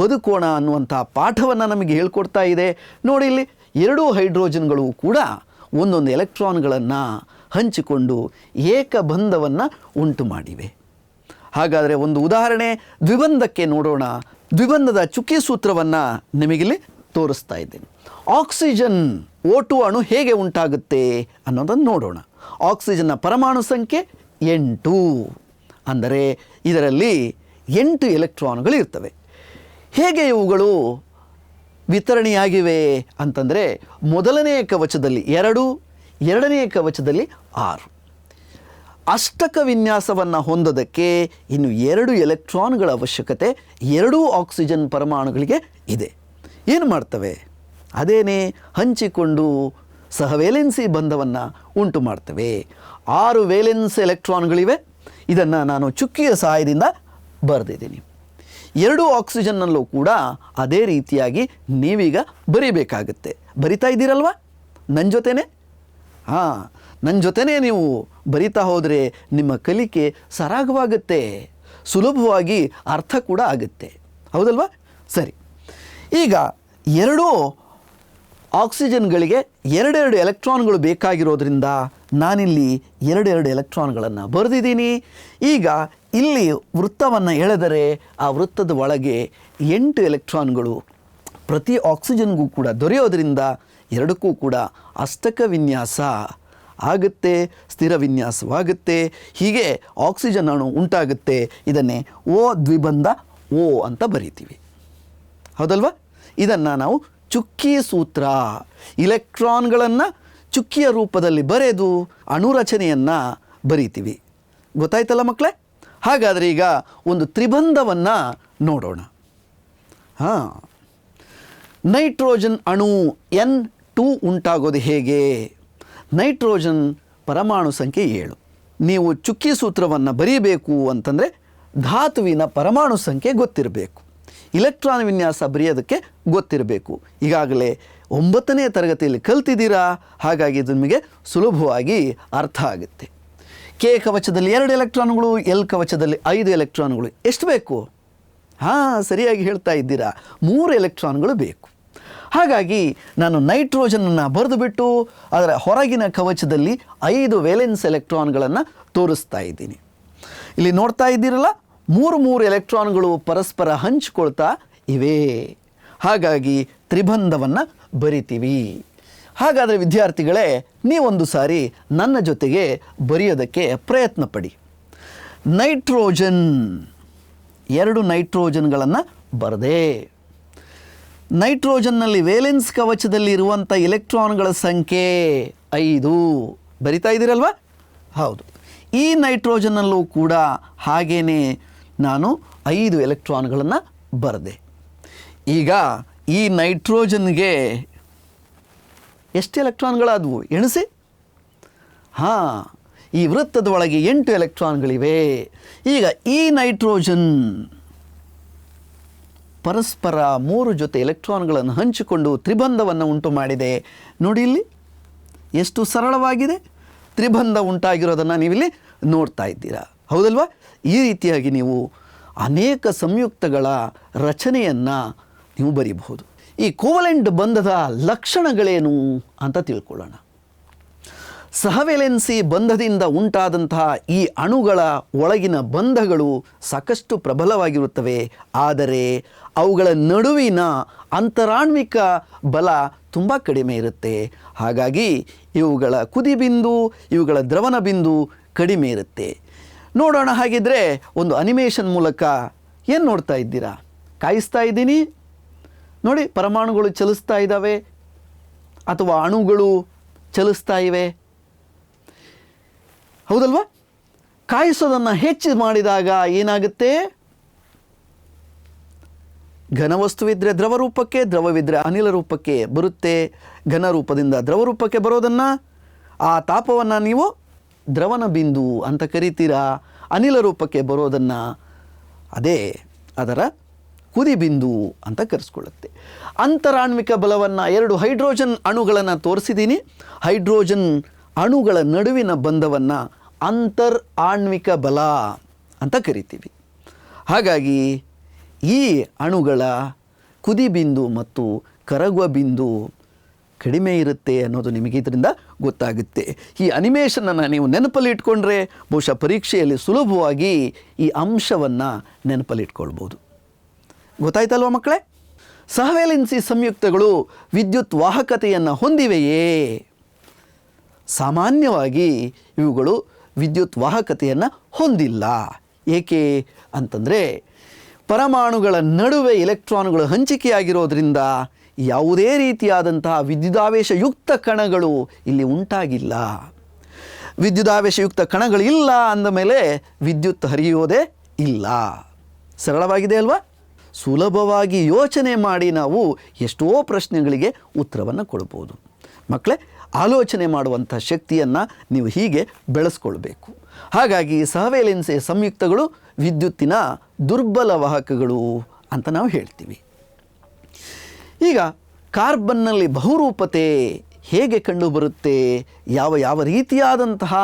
ಬದುಕೋಣ ಅನ್ನುವಂಥ ಪಾಠವನ್ನು ನಮಗೆ ಹೇಳ್ಕೊಡ್ತಾ ಇದೆ. ನೋಡಿ, ಇಲ್ಲಿ 2 ಹೈಡ್ರೋಜನ್ಗಳು ಕೂಡ ಒಂದೊಂದು ಎಲೆಕ್ಟ್ರಾನ್ಗಳನ್ನು ಹಂಚಿಕೊಂಡು ಏಕಬಂಧವನ್ನು ಉಂಟು ಮಾಡಿವೆ. ಹಾಗಾದರೆ ಒಂದು ಉದಾಹರಣೆ ದ್ವಿಬಂಧಕ್ಕೆ ನೋಡೋಣ. ದ್ವಿಬಂಧದ ಚುಕ್ಕಿ ಸೂತ್ರವನ್ನು ನಿಮಗಿಲ್ಲಿ ತೋರಿಸ್ತಾ ಇದ್ದೇನೆ. ಆಕ್ಸಿಜನ್ O2 ಅಣು ಹೇಗೆ ಉಂಟಾಗುತ್ತೆ ಅನ್ನೋದನ್ನು ನೋಡೋಣ. ಆಕ್ಸಿಜನ್ನ ಪರಮಾಣು ಸಂಖ್ಯೆ 8. ಅಂದರೆ ಇದರಲ್ಲಿ 8 ಎಲೆಕ್ಟ್ರಾನ್ಗಳು ಇರ್ತವೆ. ಹೇಗೆ ಇವುಗಳು ವಿತರಣೆಯಾಗಿವೆ ಅಂತಂದರೆ ಮೊದಲನೆಯ ಕವಚದಲ್ಲಿ 2, ಎರಡನೆಯ ಕವಚದಲ್ಲಿ 6. ಅಷ್ಟಕ ವಿನ್ಯಾಸವನ್ನು ಹೊಂದೋದಕ್ಕೆ ಇನ್ನು 2 ಎಲೆಕ್ಟ್ರಾನ್ಗಳ ಅವಶ್ಯಕತೆ 2 ಆಕ್ಸಿಜನ್ ಪರಮಾಣುಗಳಿಗೆ ಇದೆ. ಏನು ಮಾಡ್ತವೆ? ಅದೇನೇ ಹಂಚಿಕೊಂಡು ಸಹವೇಲೆನ್ಸಿ ಬಂಧವನ್ನು ಉಂಟು ಮಾಡ್ತವೆ. 6 ವೇಲೆನ್ಸ್ ಎಲೆಕ್ಟ್ರಾನ್ಗಳಿವೆ. ಇದನ್ನು ನಾನು ಚುಕ್ಕಿಯ ಸಹಾಯದಿಂದ ಬರೆದಿದ್ದೀನಿ. 2 ಆಕ್ಸಿಜನ್ನಲ್ಲೂ ಕೂಡ ಅದೇ ರೀತಿಯಾಗಿ ನೀವೀಗ ಬರೀಬೇಕಾಗುತ್ತೆ. ಬರಿತಾ ಇದ್ದೀರಲ್ವ ನನ್ನ ಜೊತೆನೇ? ಹಾಂ, ನನ್ನ ಜೊತೆನೇ ನೀವು ಬರಿತಾ ಹೋದರೆ ನಿಮ್ಮ ಕಲಿಕೆ ಸರಾಗವಾಗುತ್ತೆ, ಸುಲಭವಾಗಿ ಅರ್ಥ ಕೂಡ ಆಗುತ್ತೆ. ಹೌದಲ್ವಾ? ಸರಿ, ಈಗ 2 ಆಕ್ಸಿಜನ್ಗಳಿಗೆ 2 ಎಲೆಕ್ಟ್ರಾನ್ಗಳು ಬೇಕಾಗಿರೋದ್ರಿಂದ ನಾನಿಲ್ಲಿ 2 ಎಲೆಕ್ಟ್ರಾನ್ಗಳನ್ನು ಬರೆದಿದ್ದೀನಿ. ಈಗ ಇಲ್ಲಿ ವೃತ್ತವನ್ನು ಎಳೆದರೆ ಆ ವೃತ್ತದ ಒಳಗೆ 8 ಎಲೆಕ್ಟ್ರಾನ್ಗಳು ಪ್ರತಿ ಆಕ್ಸಿಜನ್ಗೂ ಕೂಡ ದೊರೆಯೋದ್ರಿಂದ 2ಕ್ಕೂ ಕೂಡ ಅಷ್ಟಕ ವಿನ್ಯಾಸ ಆಗುತ್ತೆ, ಸ್ಥಿರ ವಿನ್ಯಾಸವಾಗುತ್ತೆ. ಹೀಗೆ ಆಕ್ಸಿಜನ್ ಅಣು ಉಂಟಾಗುತ್ತೆ. ಇದನ್ನೇ O ದ್ವಿಬಂಧ O ಅಂತ ಬರೀತೀವಿ. ಹೌದಲ್ವಾ? ಇದನ್ನು ನಾವು ಚುಕ್ಕಿ ಸೂತ್ರ, ಇಲೆಕ್ಟ್ರಾನ್ಗಳನ್ನು ಚುಕ್ಕಿಯ ರೂಪದಲ್ಲಿ ಬರೆದು ಅಣುರಚನೆಯನ್ನು ಬರೀತೀವಿ. ಗೊತ್ತಾಯ್ತಲ್ಲ ಮಕ್ಕಳೇ? ಹಾಗಾದರೆ ಈಗ ಒಂದು ತ್ರಿಬಂಧವನ್ನು ನೋಡೋಣ. ಹಾಂ, ನೈಟ್ರೋಜನ್ ಅಣು N2 ಉಂಟಾಗೋದು ಹೇಗೆ? ನೈಟ್ರೋಜನ್ ಪರಮಾಣು ಸಂಖ್ಯೆ 7. ನೀವು ಚುಕ್ಕಿ ಸೂತ್ರವನ್ನು ಬರೀಬೇಕು ಅಂತಂದರೆ ಧಾತುವಿನ ಪರಮಾಣು ಸಂಖ್ಯೆ ಗೊತ್ತಿರಬೇಕು, ಇಲೆಕ್ಟ್ರಾನ್ ವಿನ್ಯಾಸ ಬರೆಯೋದಕ್ಕೆ ಗೊತ್ತಿರಬೇಕು. ಈಗಾಗಲೇ 9ನೇ ತರಗತಿಯಲ್ಲಿ ಕಲ್ತಿದ್ದೀರಾ, ಹಾಗಾಗಿ ಇದು ನಿಮಗೆ ಸುಲಭವಾಗಿ ಅರ್ಥ ಆಗುತ್ತೆ. ಕೆ ಕವಚದಲ್ಲಿ 2 ಎಲೆಕ್ಟ್ರಾನ್ಗಳು, ಎಲ್ ಕವಚದಲ್ಲಿ 5 ಎಲೆಕ್ಟ್ರಾನ್ಗಳು. ಎಷ್ಟು ಬೇಕು? ಹಾಂ, ಸರಿಯಾಗಿ ಹೇಳ್ತಾ ಇದ್ದೀರಾ, 3 ಎಲೆಕ್ಟ್ರಾನ್ಗಳು ಬೇಕು. ಹಾಗಾಗಿ ನಾನು ನೈಟ್ರೋಜನನ್ನು ಬರೆದುಬಿಟ್ಟು ಅದರ ಹೊರಗಿನ ಕವಚದಲ್ಲಿ 5 ವೇಲೆನ್ಸ್ ಎಲೆಕ್ಟ್ರಾನ್ಗಳನ್ನು ತೋರಿಸ್ತಾ ಇದ್ದೀನಿ. ಇಲ್ಲಿ ನೋಡ್ತಾ ಇದ್ದೀರಲ್ಲ, 3 ಎಲೆಕ್ಟ್ರಾನ್ಗಳು ಪರಸ್ಪರ ಹಂಚಿಕೊಳ್ತಾ ಇವೆ. ಹಾಗಾಗಿ ತ್ರಿಬಂಧವನ್ನು ಬರಿತೀವಿ. ಹಾಗಾದರೆ ವಿದ್ಯಾರ್ಥಿಗಳೇ, ನೀವೊಂದು ಸಾರಿ ನನ್ನ ಜೊತೆಗೆ ಬರೆಯೋದಕ್ಕೆ ಪ್ರಯತ್ನ ಪಡಿ. ನೈಟ್ರೋಜನ್ 2 ನೈಟ್ರೋಜನ್ಗಳನ್ನು ಬರೆದೆ. ನೈಟ್ರೋಜನ್ನಲ್ಲಿ ವೇಲೆನ್ಸ್ ಕವಚದಲ್ಲಿ ಇರುವಂಥ ಎಲೆಕ್ಟ್ರಾನ್ಗಳ ಸಂಖ್ಯೆ 5. ಬರಿತಾ ಇದ್ದೀರಲ್ವ? ಹೌದು. ಈ ನೈಟ್ರೋಜನ್ನಲ್ಲೂ ಕೂಡ ಹಾಗೇ ನಾನು 5 ಎಲೆಕ್ಟ್ರಾನ್ಗಳನ್ನು ಬರೆದೆ. ಈಗ ಈ ನೈಟ್ರೋಜನ್ಗೆ ಎಷ್ಟು ಎಲೆಕ್ಟ್ರಾನ್ಗಳಾದವು ಎಣಿಸಿ? ಹಾಂ, ಈ ವೃತ್ತದ ಒಳಗೆ 8 ಎಲೆಕ್ಟ್ರಾನ್ಗಳಿವೆ. ಈಗ ಈ ನೈಟ್ರೋಜನ್ ಪರಸ್ಪರ 3 ಜೊತೆ ಎಲೆಕ್ಟ್ರಾನ್ಗಳನ್ನು ಹಂಚಿಕೊಂಡು ತ್ರಿಬಂಧವನ್ನು ಉಂಟು ಮಾಡಿದೆ. ನೋಡಿ ಇಲ್ಲಿ ಎಷ್ಟು ಸರಳವಾಗಿದೆ. ತ್ರಿಬಂಧ ಉಂಟಾಗಿರೋದನ್ನು ನೀವಿಲ್ಲಿ ನೋಡ್ತಾ ಇದ್ದೀರಾ. ಹೌದಲ್ವಾ? ಈ ರೀತಿಯಾಗಿ ನೀವು ಅನೇಕ ಸಂಯುಕ್ತಗಳ ರಚನೆಯನ್ನು ನೀವು ಬರೀಬಹುದು. ಈ ಕೋವಲೆಂಟ್ ಬಂಧದ ಲಕ್ಷಣಗಳೇನು ಅಂತ ತಿಳ್ಕೊಳ್ಳೋಣ. ಸಹವೇಲೆನ್ಸಿ ಬಂಧದಿಂದ ಉಂಟಾದಂತಹ ಈ ಅಣುಗಳ ಒಳಗಿನ ಬಂಧಗಳು ಸಾಕಷ್ಟು ಪ್ರಬಲವಾಗಿರುತ್ತವೆ. ಆದರೆ ಅವುಗಳ ನಡುವಿನ ಅಂತರಾಣ್ವಿಕ ಬಲ ತುಂಬ ಕಡಿಮೆ ಇರುತ್ತೆ. ಹಾಗಾಗಿ ಇವುಗಳ ಕುದಿಬಿಂದು, ಇವುಗಳ ದ್ರವಣ ಬಿಂದು ಕಡಿಮೆ ಇರುತ್ತೆ. ನೋಡೋಣ ಹಾಗಿದ್ರೆ ಒಂದು ಅನಿಮೇಷನ್ ಮೂಲಕ. ಏನು ನೋಡ್ತಾ ಇದ್ದೀರಾ? ಕಾಯಿಸ್ತಾ ಇದ್ದೀನಿ ನೋಡಿ. ಪರಮಾಣುಗಳು ಚಲಿಸ್ತಾ ಇದ್ದಾವೆ ಅಥವಾ ಅಣುಗಳು ಚಲಿಸ್ತಾ ಇವೆ. ಹೌದಲ್ವಾ? ಕಾಯಿಸೋದನ್ನು ಹೆಚ್ಚು ಮಾಡಿದಾಗ ಏನಾಗುತ್ತೆ? ಘನವಸ್ತುವಿದ್ದರೆ ದ್ರವ ರೂಪಕ್ಕೆ, ದ್ರವವಿದ್ದರೆ ಅನಿಲ ರೂಪಕ್ಕೆ ಬರುತ್ತೆ. ಘನ ರೂಪದಿಂದ ದ್ರವ ರೂಪಕ್ಕೆ ಬರೋದನ್ನು, ಆ ತಾಪವನ್ನು ನೀವು ದ್ರವಣ ಬಿಂದು ಅಂತ ಕರಿತೀರಾ. ಅನಿಲ ರೂಪಕ್ಕೆ ಬರೋದನ್ನು ಅದೇ ಅದರ ಕುದಿಬಿಂದು ಅಂತ ಕರೆಸ್ಕೊಳ್ಳುತ್ತೆ. ಅಂತರಾಣ್ವಿಕ ಬಲವನ್ನು 2 ಹೈಡ್ರೋಜನ್ ಅಣುಗಳನ್ನು ತೋರಿಸಿದ್ದೀನಿ. ಹೈಡ್ರೋಜನ್ ಅಣುಗಳ ನಡುವಿನ ಬಂಧವನ್ನು ಅಂತರ್ ಆಣ್ವಿಕ ಬಲ ಅಂತ ಕರಿತೀವಿ. ಹಾಗಾಗಿ ಈ ಅಣುಗಳ ಕುದಿಬಿಂದು ಮತ್ತು ಕರಗುವ ಬಿಂದು ಕಡಿಮೆ ಇರುತ್ತೆ ಅನ್ನೋದು ನಿಮಗೆ ಇದರಿಂದ ಗೊತ್ತಾಗುತ್ತೆ. ಈ ಅನಿಮೇಷನನ್ನು ನೀವು ನೆನಪಲ್ಲಿ ಇಟ್ಕೊಂಡ್ರೆ ಬಹುಶಃ ಪರೀಕ್ಷೆಯಲ್ಲಿ ಸುಲಭವಾಗಿ ಈ ಅಂಶವನ್ನು ನೆನಪಲ್ಲಿ ಇಟ್ಕೊಳ್ಬೋದು. ಗೊತ್ತಾಯ್ತಲ್ವ ಮಕ್ಕಳೇ? ಸಹವೇಲೆನ್ಸಿ ಸಂಯುಕ್ತಗಳು ವಿದ್ಯುತ್ ವಾಹಕತೆಯನ್ನು ಹೊಂದಿವೆಯೇ? ಸಾಮಾನ್ಯವಾಗಿ ಇವುಗಳು ವಿದ್ಯುತ್ ವಾಹಕತೆಯನ್ನು ಹೊಂದಿಲ್ಲ. ಏಕೆ ಅಂತಂದರೆ ಪರಮಾಣುಗಳ ನಡುವೆ ಇಲೆಕ್ಟ್ರಾನ್ಗಳು ಹಂಚಿಕೆಯಾಗಿರೋದ್ರಿಂದ ಯಾವುದೇ ರೀತಿಯಾದಂತಹ ವಿದ್ಯುದಾವೇಶಯುಕ್ತ ಕಣಗಳು ಇಲ್ಲಿ ಉಂಟಾಗಿಲ್ಲ. ವಿದ್ಯುದಾವೇಶಯುಕ್ತ ಕಣಗಳಿಲ್ಲ ಅಂದ ಮೇಲೆ ವಿದ್ಯುತ್ ಹರಿಯೋದೇ ಇಲ್ಲ. ಸರಳವಾಗಿದೆ ಅಲ್ವಾ? ಸುಲಭವಾಗಿ ಯೋಚನೆ ಮಾಡಿ ನಾವು ಎಷ್ಟೋ ಪ್ರಶ್ನೆಗಳಿಗೆ ಉತ್ತರವನ್ನು ಕೊಡ್ಬೋದು. ಮಕ್ಕಳೇ, ಆಲೋಚನೆ ಮಾಡುವಂಥ ಶಕ್ತಿಯನ್ನು ನೀವು ಹೀಗೆ ಬೆಳೆಸ್ಕೊಳ್ಬೇಕು. ಹಾಗಾಗಿ ಸಹವೇಲೆನ್ಸಿ ಸಂಯುಕ್ತಗಳು ವಿದ್ಯುತ್ತಿನ ದುರ್ಬಲ ವಾಹಕಗಳು ಅಂತ ನಾವು ಹೇಳ್ತೀವಿ. ಈಗ ಕಾರ್ಬನ್ನಲ್ಲಿ ಬಹುರೂಪತೆ ಹೇಗೆ ಕಂಡುಬರುತ್ತೆ, ಯಾವ ಯಾವ ರೀತಿಯಾದಂತಹ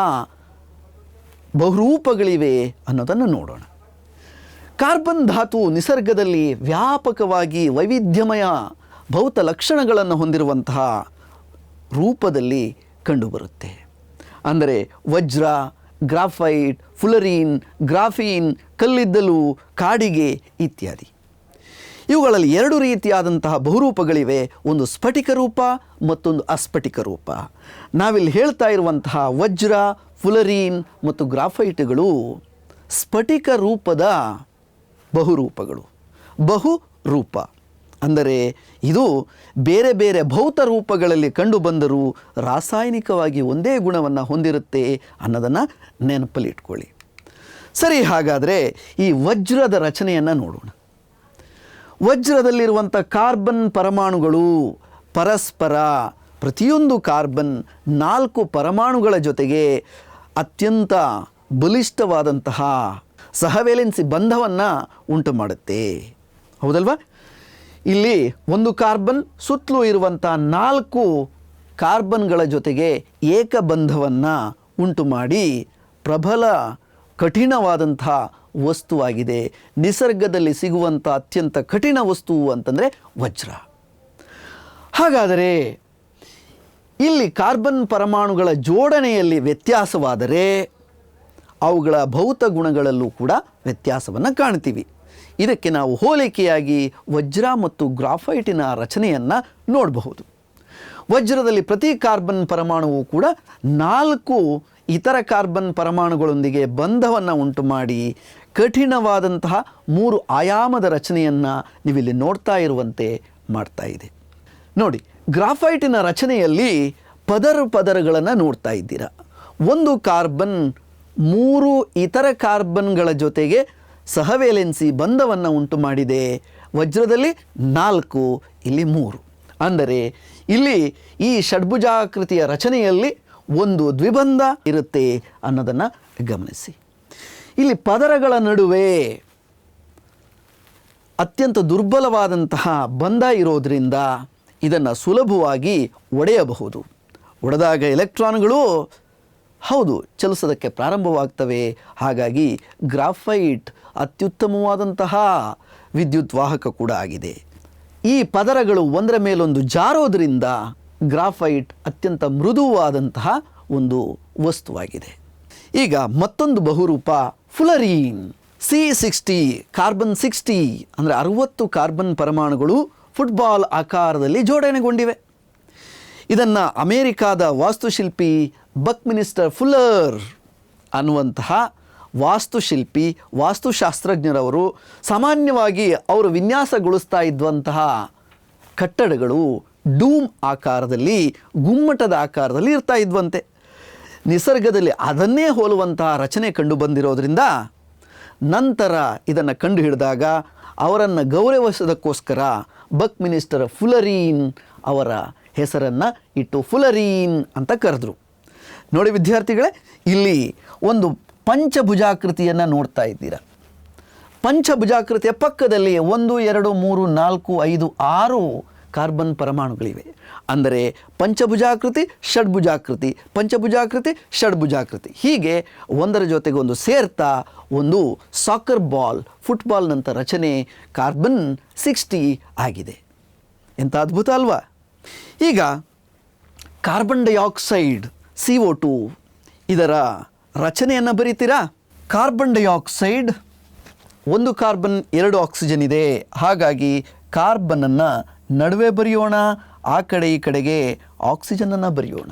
ಬಹುರೂಪಗಳಿವೆ ಅನ್ನೋದನ್ನು ನೋಡೋಣ. ಕಾರ್ಬನ್ ಧಾತು ನಿಸರ್ಗದಲ್ಲಿ ವ್ಯಾಪಕವಾಗಿ ವೈವಿಧ್ಯಮಯ ಭೌತ ಲಕ್ಷಣಗಳನ್ನು ಹೊಂದಿರುವಂತಹ ರೂಪದಲ್ಲಿ ಕಂಡುಬರುತ್ತೆ. ಅಂದರೆ ವಜ್ರ, ಗ್ರಾಫೈಟ್, ಫುಲರೀನ್, ಗ್ರಾಫೀನ್, ಕಲ್ಲಿದ್ದಲು, ಕಾಡಿಗೆ ಇತ್ಯಾದಿ. ಇವುಗಳಲ್ಲಿ ಎರಡು ರೀತಿಯಾದಂತಹ ಬಹುರೂಪಗಳಿವೆ. ಒಂದು ಸ್ಫಟಿಕ ರೂಪ, ಮತ್ತೊಂದು ಅಸ್ಫಟಿಕ ರೂಪ. ನಾವಿಲ್ಲಿ ಹೇಳ್ತಾ ಇರುವಂತಹ ವಜ್ರ, ಫುಲರೀನ್ ಮತ್ತು ಗ್ರಾಫೈಟ್ಗಳು ಸ್ಫಟಿಕ ರೂಪದ ಬಹುರೂಪಗಳು. ಬಹುರೂಪ ಅಂದರೆ ಇದು ಬೇರೆ ಬೇರೆ ಭೌತ ರೂಪಗಳಲ್ಲಿ ಕಂಡುಬಂದರೂ ರಾಸಾಯನಿಕವಾಗಿ ಒಂದೇ ಗುಣವನ್ನು ಹೊಂದಿರುತ್ತೆ ಅನ್ನೋದನ್ನು ನೆನಪಲ್ಲಿ ಇಟ್ಕೊಳ್ಳಿ. ಸರಿ, ಹಾಗಾದರೆ ಈ ವಜ್ರದ ರಚನೆಯನ್ನು ನೋಡೋಣ. ವಜ್ರದಲ್ಲಿರುವಂಥ ಕಾರ್ಬನ್ ಪರಮಾಣುಗಳು ಪರಸ್ಪರ ಪ್ರತಿಯೊಂದು ಕಾರ್ಬನ್ 4 ಪರಮಾಣುಗಳ ಜೊತೆಗೆ ಅತ್ಯಂತ ಬಲಿಷ್ಠವಾದಂತಹ ಸಹವೇಲೆನ್ಸಿ ಬಂಧವನ್ನು ಉಂಟು ಮಾಡುತ್ತೆ. ಹೌದಲ್ವಾ? ಇಲ್ಲಿ ಒಂದು ಕಾರ್ಬನ್ ಸುತ್ತಲೂ ಇರುವಂಥ 4 ಕಾರ್ಬನ್ಗಳ ಜೊತೆಗೆ ಏಕಬಂಧವನ್ನು ಉಂಟು ಮಾಡಿ ಪ್ರಬಲ ಕಠಿಣವಾದಂಥ ವಸ್ತುವಾಗಿದೆ. ನಿಸರ್ಗದಲ್ಲಿ ಸಿಗುವಂಥ ಅತ್ಯಂತ ಕಠಿಣ ವಸ್ತು ಅಂತಂದರೆ ವಜ್ರ. ಹಾಗಾದರೆ ಇಲ್ಲಿ ಕಾರ್ಬನ್ ಪರಮಾಣುಗಳ ಜೋಡಣೆಯಲ್ಲಿ ವ್ಯತ್ಯಾಸವಾದರೆ ಅವುಗಳ ಭೌತ ಗುಣಗಳಲ್ಲೂ ಕೂಡ ವ್ಯತ್ಯಾಸವನ್ನು ಕಾಣ್ತೀವಿ. ಇದಕ್ಕೆ ನಾವು ಹೋಲಿಕೆಯಾಗಿ ವಜ್ರ ಮತ್ತು ಗ್ರಾಫೈಟಿನ ರಚನೆಯನ್ನು ನೋಡಬಹುದು. ವಜ್ರದಲ್ಲಿ ಪ್ರತಿ ಕಾರ್ಬನ್ ಪರಮಾಣುವು ಕೂಡ 4 ಇತರ ಕಾರ್ಬನ್ ಪರಮಾಣುಗಳೊಂದಿಗೆ ಬಂಧವನ್ನು ಉಂಟು ಮಾಡಿ ಕಠಿಣವಾದಂತಹ 3 ಆಯಾಮದ ರಚನೆಯನ್ನು ನೀವಿಲ್ಲಿ ನೋಡ್ತಾ ಇರುವಂತೆ ಮಾಡ್ತಾ ಇದೆ. ನೋಡಿ, ಗ್ರಾಫೈಟಿನ ರಚನೆಯಲ್ಲಿ ಪದರಗಳನ್ನು ನೋಡ್ತಾ ಇದ್ದೀರಾ. ಒಂದು ಕಾರ್ಬನ್ 3 ಇತರ ಕಾರ್ಬನ್ಗಳ ಜೊತೆಗೆ ಸಹವೇಲೆನ್ಸಿ ಬಂಧವನ್ನು ಉಂಟು ಮಾಡಿದೆ. ವಜ್ರದಲ್ಲಿ 4, ಇಲ್ಲಿ 3. ಅಂದರೆ ಇಲ್ಲಿ ಈ ಷಡ್ಭುಜಾಕೃತಿಯ ರಚನೆಯಲ್ಲಿ ಒಂದು ದ್ವಿಬಂಧ ಇರುತ್ತೆ ಅನ್ನೋದನ್ನು ಗಮನಿಸಿ. ಇಲ್ಲಿ ಪದರಗಳ ನಡುವೆ ಅತ್ಯಂತ ದುರ್ಬಲವಾದಂತಹ ಬಂಧ ಇರೋದರಿಂದ ಇದನ್ನು ಸುಲಭವಾಗಿ ಒಡೆಯಬಹುದು. ಒಡೆದಾಗ ಎಲೆಕ್ಟ್ರಾನ್ಗಳು ಹೌದು ಚಲಿಸೋದಕ್ಕೆ ಪ್ರಾರಂಭವಾಗ್ತವೆ. ಹಾಗಾಗಿ ಗ್ರಾಫೈಟ್ ಅತ್ಯುತ್ತಮವಾದಂತಹ ವಿದ್ಯುತ್ ವಾಹಕ ಕೂಡ ಆಗಿದೆ. ಈ ಪದರಗಳು ಒಂದರ ಮೇಲೊಂದು ಜಾರೋದ್ರಿಂದ ಗ್ರಾಫೈಟ್ ಅತ್ಯಂತ ಮೃದುವಾದಂತಹ ಒಂದು ವಸ್ತುವಾಗಿದೆ. ಈಗ ಮತ್ತೊಂದು ಬಹುರೂಪ ಫುಲರೀನ್. C60 ಕಾರ್ಬನ್ 60 ಅಂದರೆ 60 ಕಾರ್ಬನ್ ಪರಮಾಣುಗಳು ಫುಟ್ಬಾಲ್ ಆಕಾರದಲ್ಲಿ ಜೋಡಣೆಗೊಂಡಿವೆ. ಇದನ್ನು ಅಮೇರಿಕಾದ ವಾಸ್ತುಶಿಲ್ಪಿ ಬಕ್ಮಿನಿಸ್ಟರ್ ಫುಲ್ಲರ್ ಅನ್ನುವಂತಹ ವಾಸ್ತುಶಿಲ್ಪಿ ವಾಸ್ತುಶಾಸ್ತ್ರಜ್ಞರವರು ಸಾಮಾನ್ಯವಾಗಿ ಅವರು ವಿನ್ಯಾಸಗೊಳಿಸ್ತಾ ಇದ್ದಂತಹ ಕಟ್ಟಡಗಳು ಡೂಮ್ ಆಕಾರದಲ್ಲಿ, ಗುಮ್ಮಟದ ಆಕಾರದಲ್ಲಿ ಇರ್ತಾ ಇದ್ವಂತೆ. ನಿಸರ್ಗದಲ್ಲಿ ಅದನ್ನೇ ಹೋಲುವಂತಹ ರಚನೆ ಕಂಡು ಬಂದಿರೋದ್ರಿಂದ ನಂತರ ಇದನ್ನು ಕಂಡು ಹಿಡಿದಾಗ ಅವರನ್ನು ಗೌರವಿಸೋದಕ್ಕೋಸ್ಕರ ಬಕ್ಮಿನಿಸ್ಟರ್ ಫುಲರೀನ್ ಅವರ ಹೆಸರನ್ನು ಇಟ್ಟು ಫುಲರೀನ್ ಅಂತ ಕರೆದ್ರು. ನೋಡಿ ವಿದ್ಯಾರ್ಥಿಗಳೇ, ಇಲ್ಲಿ ಒಂದು ಪಂಚಭುಜಾಕೃತಿಯನ್ನು ನೋಡ್ತಾ ಇದ್ದೀರಾ. ಪಂಚಭುಜಾಕೃತಿಯ ಪಕ್ಕದಲ್ಲಿ 1, 2, 3, 4, 5, 6 ಕಾರ್ಬನ್ ಪರಮಾಣುಗಳಿವೆ. ಅಂದರೆ ಪಂಚಭುಜಾಕೃತಿ, ಷಡ್ಭುಜಾಕೃತಿ, ಪಂಚಭುಜಾಕೃತಿ, ಷಡ್ಭುಜಾಕೃತಿ, ಹೀಗೆ ಒಂದರ ಜೊತೆಗೆ ಒಂದು ಸೇರ್ತಾ ಒಂದು ಸಾಕರ್ ಬಾಲ್, ಫುಟ್ಬಾಲ್ನಂಥ ರಚನೆ ಕಾರ್ಬನ್ 60 ಆಗಿದೆ. ಎಂಥ ಅದ್ಭುತ ಅಲ್ವಾ? ಈಗ ಕಾರ್ಬನ್ ಡೈಆಕ್ಸೈಡ್ CO2 ಇದರ ರಚನೆಯನ್ನು ಬರೀತೀರಾ? ಕಾರ್ಬನ್ ಡೈಆಕ್ಸೈಡ್ ಒಂದು ಕಾರ್ಬನ್ 2 ಆಕ್ಸಿಜನ್ ಇದೆ, ಹಾಗಾಗಿ ಕಾರ್ಬನ್ನನ್ನು ನಡುವೆ ಬರೆಯೋಣ, ಆ ಕಡೆ ಈ ಕಡೆಗೆ ಆಕ್ಸಿಜನನ್ನು ಬರೆಯೋಣ.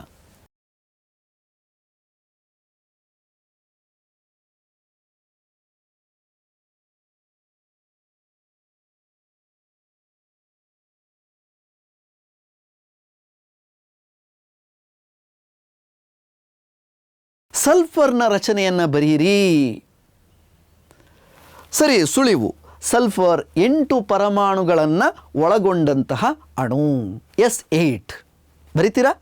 ಸಲ್ಫರ್ನ ರಚನೆಯನ್ನು ಬರೀರಿ. ಸರಿ, ಸುಳಿವು. ಸಲ್ಫರ್ 8 ಪರಮಾಣುಗಳನ್ನು ಒಳಗೊಂಡಂತಹ ಅಣು, S8 ಬರಿತೀರಾ?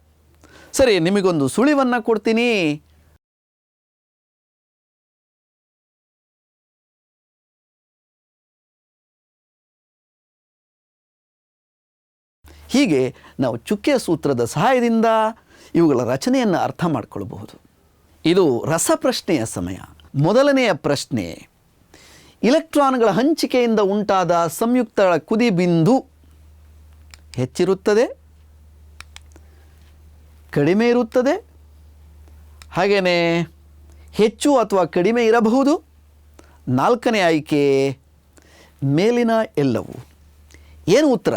ಸರಿ, ನಿಮಗೊಂದು ಸುಳಿವನ್ನು ಕೊಡ್ತೀನಿ. ಹೀಗೆ ನಾವು ಚುಕ್ಕೆ ಸೂತ್ರದ ಸಹಾಯದಿಂದ ಇವುಗಳ ರಚನೆಯನ್ನು ಅರ್ಥ ಮಾಡಿಕೊಳ್ಳಬಹುದು. ಇದು ರಸಪ್ರಶ್ನೆಯ ಸಮಯ. ಮೊದಲನೆಯ ಪ್ರಶ್ನೆ, ಇಲೆಕ್ಟ್ರಾನ್ಗಳ ಹಂಚಿಕೆಯಿಂದ ಉಂಟಾದ ಸಂಯುಕ್ತಗಳ ಕುದಿಬಿಂದು ಹೆಚ್ಚಿರುತ್ತದೆ, ಕಡಿಮೆ ಇರುತ್ತದೆ, ಹಾಗೆಯೇ ಹೆಚ್ಚು ಅಥವಾ ಕಡಿಮೆ ಇರಬಹುದು. 4ನೇ ಆಯ್ಕೆ ಮೇಲಿನ ಎಲ್ಲವೂ. ಏನು ಉತ್ತರ?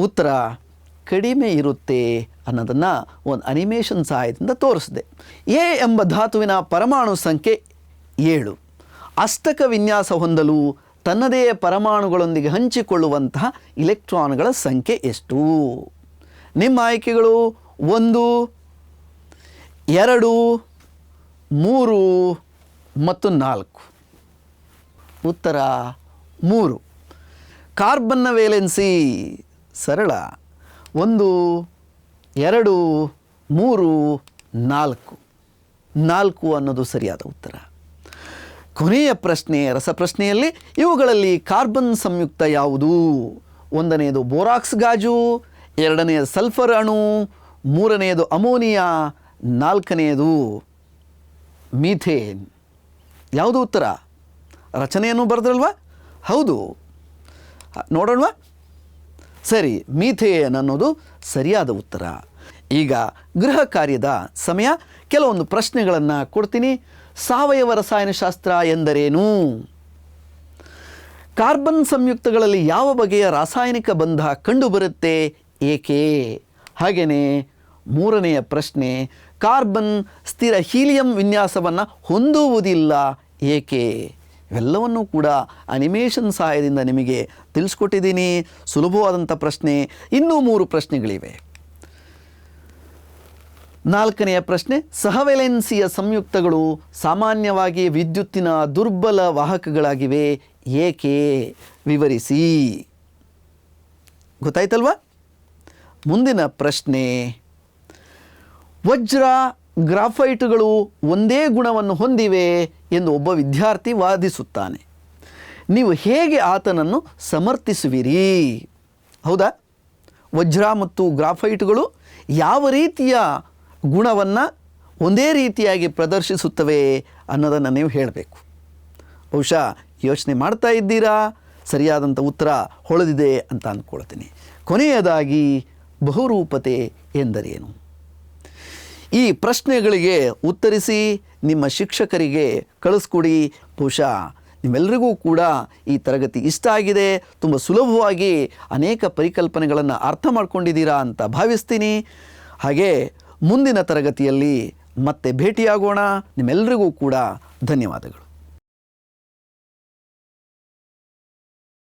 ಉತ್ತರ ಕಡಿಮೆ ಇರುತ್ತೆ ಅನ್ನೋದನ್ನು ಒಂದು ಅನಿಮೇಷನ್ ಸಹಾಯದಿಂದ ತೋರಿಸಿದೆ. ಎ ಎಂಬ ಧಾತುವಿನ ಪರಮಾಣು ಸಂಖ್ಯೆ 7 ಅಷ್ಟಕ ವಿನ್ಯಾಸ ಹೊಂದಲು ತನ್ನದೇ ಪರಮಾಣುಗಳೊಂದಿಗೆ ಹಂಚಿಕೊಳ್ಳುವಂತಹ ಇಲೆಕ್ಟ್ರಾನ್ಗಳ ಸಂಖ್ಯೆ ಎಷ್ಟು? ನಿಮ್ಮ ಆಯ್ಕೆಗಳು 1, 2, 3 ಮತ್ತು 4. ಉತ್ತರ 3. ಕಾರ್ಬನ್ನ ವೇಲೆನ್ಸಿ ಸರಳ. 1, 2, 3, 4. 4 ಅನ್ನೋದು ಸರಿಯಾದ ಉತ್ತರ. ಕೊನೆಯ ಪ್ರಶ್ನೆ, ರಸಪ್ರಶ್ನೆಯಲ್ಲಿ ಇವುಗಳಲ್ಲಿ ಕಾರ್ಬನ್ ಸಂಯುಕ್ತ ಯಾವುದು? 1ನೇದು ಬೋರಾಕ್ಸ್ ಗಾಜು, 2ನೇದು ಸಲ್ಫರ್ ಅಣು, 3ನೇದು ಅಮೋನಿಯಾ, 4ನೇದು ಮೀಥೇನ್. ಯಾವುದು ಉತ್ತರ? ರಚನೆಯನ್ನು ಬರೆದ್ರಲ್ವಾ? ಹೌದು, ನೋಡೋಣವಾ? ಸರಿ, ಮೀಥೇನ್ ಅನ್ನೋದು ಸರಿಯಾದ ಉತ್ತರ. ಈಗ ಗೃಹ ಕಾರ್ಯದ ಸಮಯ. ಕೆಲವೊಂದು ಪ್ರಶ್ನೆಗಳನ್ನು ಕೊಡ್ತೀನಿ. ಸಾವಯವ ರಸಾಯನಶಾಸ್ತ್ರ ಎಂದರೇನು? ಕಾರ್ಬನ್ ಸಂಯುಕ್ತಗಳಲ್ಲಿ ಯಾವ ಬಗೆಯ ರಾಸಾಯನಿಕ ಬಂಧ ಕಂಡುಬರುತ್ತೆ, ಏಕೆ? ಹಾಗೆಯೇ 3ನೆಯ ಪ್ರಶ್ನೆ, ಕಾರ್ಬನ್ ಸ್ಥಿರ ಹೀಲಿಯಂ ವಿನ್ಯಾಸವನ್ನು ಹೊಂದುವುದಿಲ್ಲ, ಏಕೆ? ಇವೆಲ್ಲವನ್ನೂ ಕೂಡ ಅನಿಮೇಷನ್ ಸಹಾಯದಿಂದ ನಿಮಗೆ ತಿಳಿಸ್ಕೊಟ್ಟಿದ್ದೀನಿ. ಸುಲಭವಾದಂಥ ಪ್ರಶ್ನೆ. ಇನ್ನೂ 3 ಪ್ರಶ್ನೆಗಳಿವೆ. 4ನೆಯ ಪ್ರಶ್ನೆ, ಸಹವೆಲೆನ್ಸಿಯ ಸಂಯುಕ್ತಗಳು ಸಾಮಾನ್ಯವಾಗಿ ವಿದ್ಯುತ್ತಿನ ದುರ್ಬಲ ವಾಹಕಗಳಾಗಿವೆ, ಏಕೆ? ವಿವರಿಸಿ. ಗೊತ್ತಾಯ್ತಲ್ವಾ? ಮುಂದಿನ ಪ್ರಶ್ನೆ, ವಜ್ರ ಗ್ರಾಫೈಟ್ಗಳು ಒಂದೇ ಗುಣವನ್ನು ಹೊಂದಿವೆ ಎಂದು ಒಬ್ಬ ವಿದ್ಯಾರ್ಥಿ ವಾದಿಸುತ್ತಾನೆ. ನೀವು ಹೇಗೆ ಆತನನ್ನು ಸಮರ್ಥಿಸುವಿರಿ? ಹೌದಾ? ವಜ್ರ ಮತ್ತು ಗ್ರಾಫೈಟ್ಗಳು ಯಾವ ರೀತಿಯ ಗುಣವನ್ನು ಒಂದೇ ರೀತಿಯಾಗಿ ಪ್ರದರ್ಶಿಸುತ್ತವೆ ಅನ್ನೋದನ್ನು ನೀವು ಹೇಳಬೇಕು. ಬಹುಶಃ ಯೋಚನೆ ಮಾಡ್ತಾ ಇದ್ದೀರಾ? ಸರಿಯಾದಂಥ ಉತ್ತರ ಹೊಳೆದಿದೆ ಅಂತ ಅಂದ್ಕೊಳ್ತೀನಿ. ಕೊನೆಯದಾಗಿ ಬಹುರೂಪತೆ ಎಂದರೇನು? ಈ ಪ್ರಶ್ನೆಗಳಿಗೆ ಉತ್ತರಿಸಿ ನಿಮ್ಮ ಶಿಕ್ಷಕರಿಗೆ ಕಳಿಸ್ಕೊಡಿ. ಬಹುಶಃ ನಿಮ್ಮೆಲ್ಲರಿಗೂ ಕೂಡ ಈ ತರಗತಿ ಇಷ್ಟ ಆಗಿದೆ. ತುಂಬ ಸುಲಭವಾಗಿ ಅನೇಕ ಪರಿಕಲ್ಪನೆಗಳನ್ನು ಅರ್ಥ ಮಾಡ್ಕೊಂಡಿದ್ದೀರಾ ಅಂತ ಭಾವಿಸ್ತೀನಿ. ಹಾಗೆ ಮುಂದಿನ ತರಗತಿಯಲ್ಲಿ ಮತ್ತೆ ಭೇಟಿಯಾಗೋಣ. ನಿಮ್ಮೆಲ್ಲರಿಗೂ ಕೂಡ ಧನ್ಯವಾದಗಳು.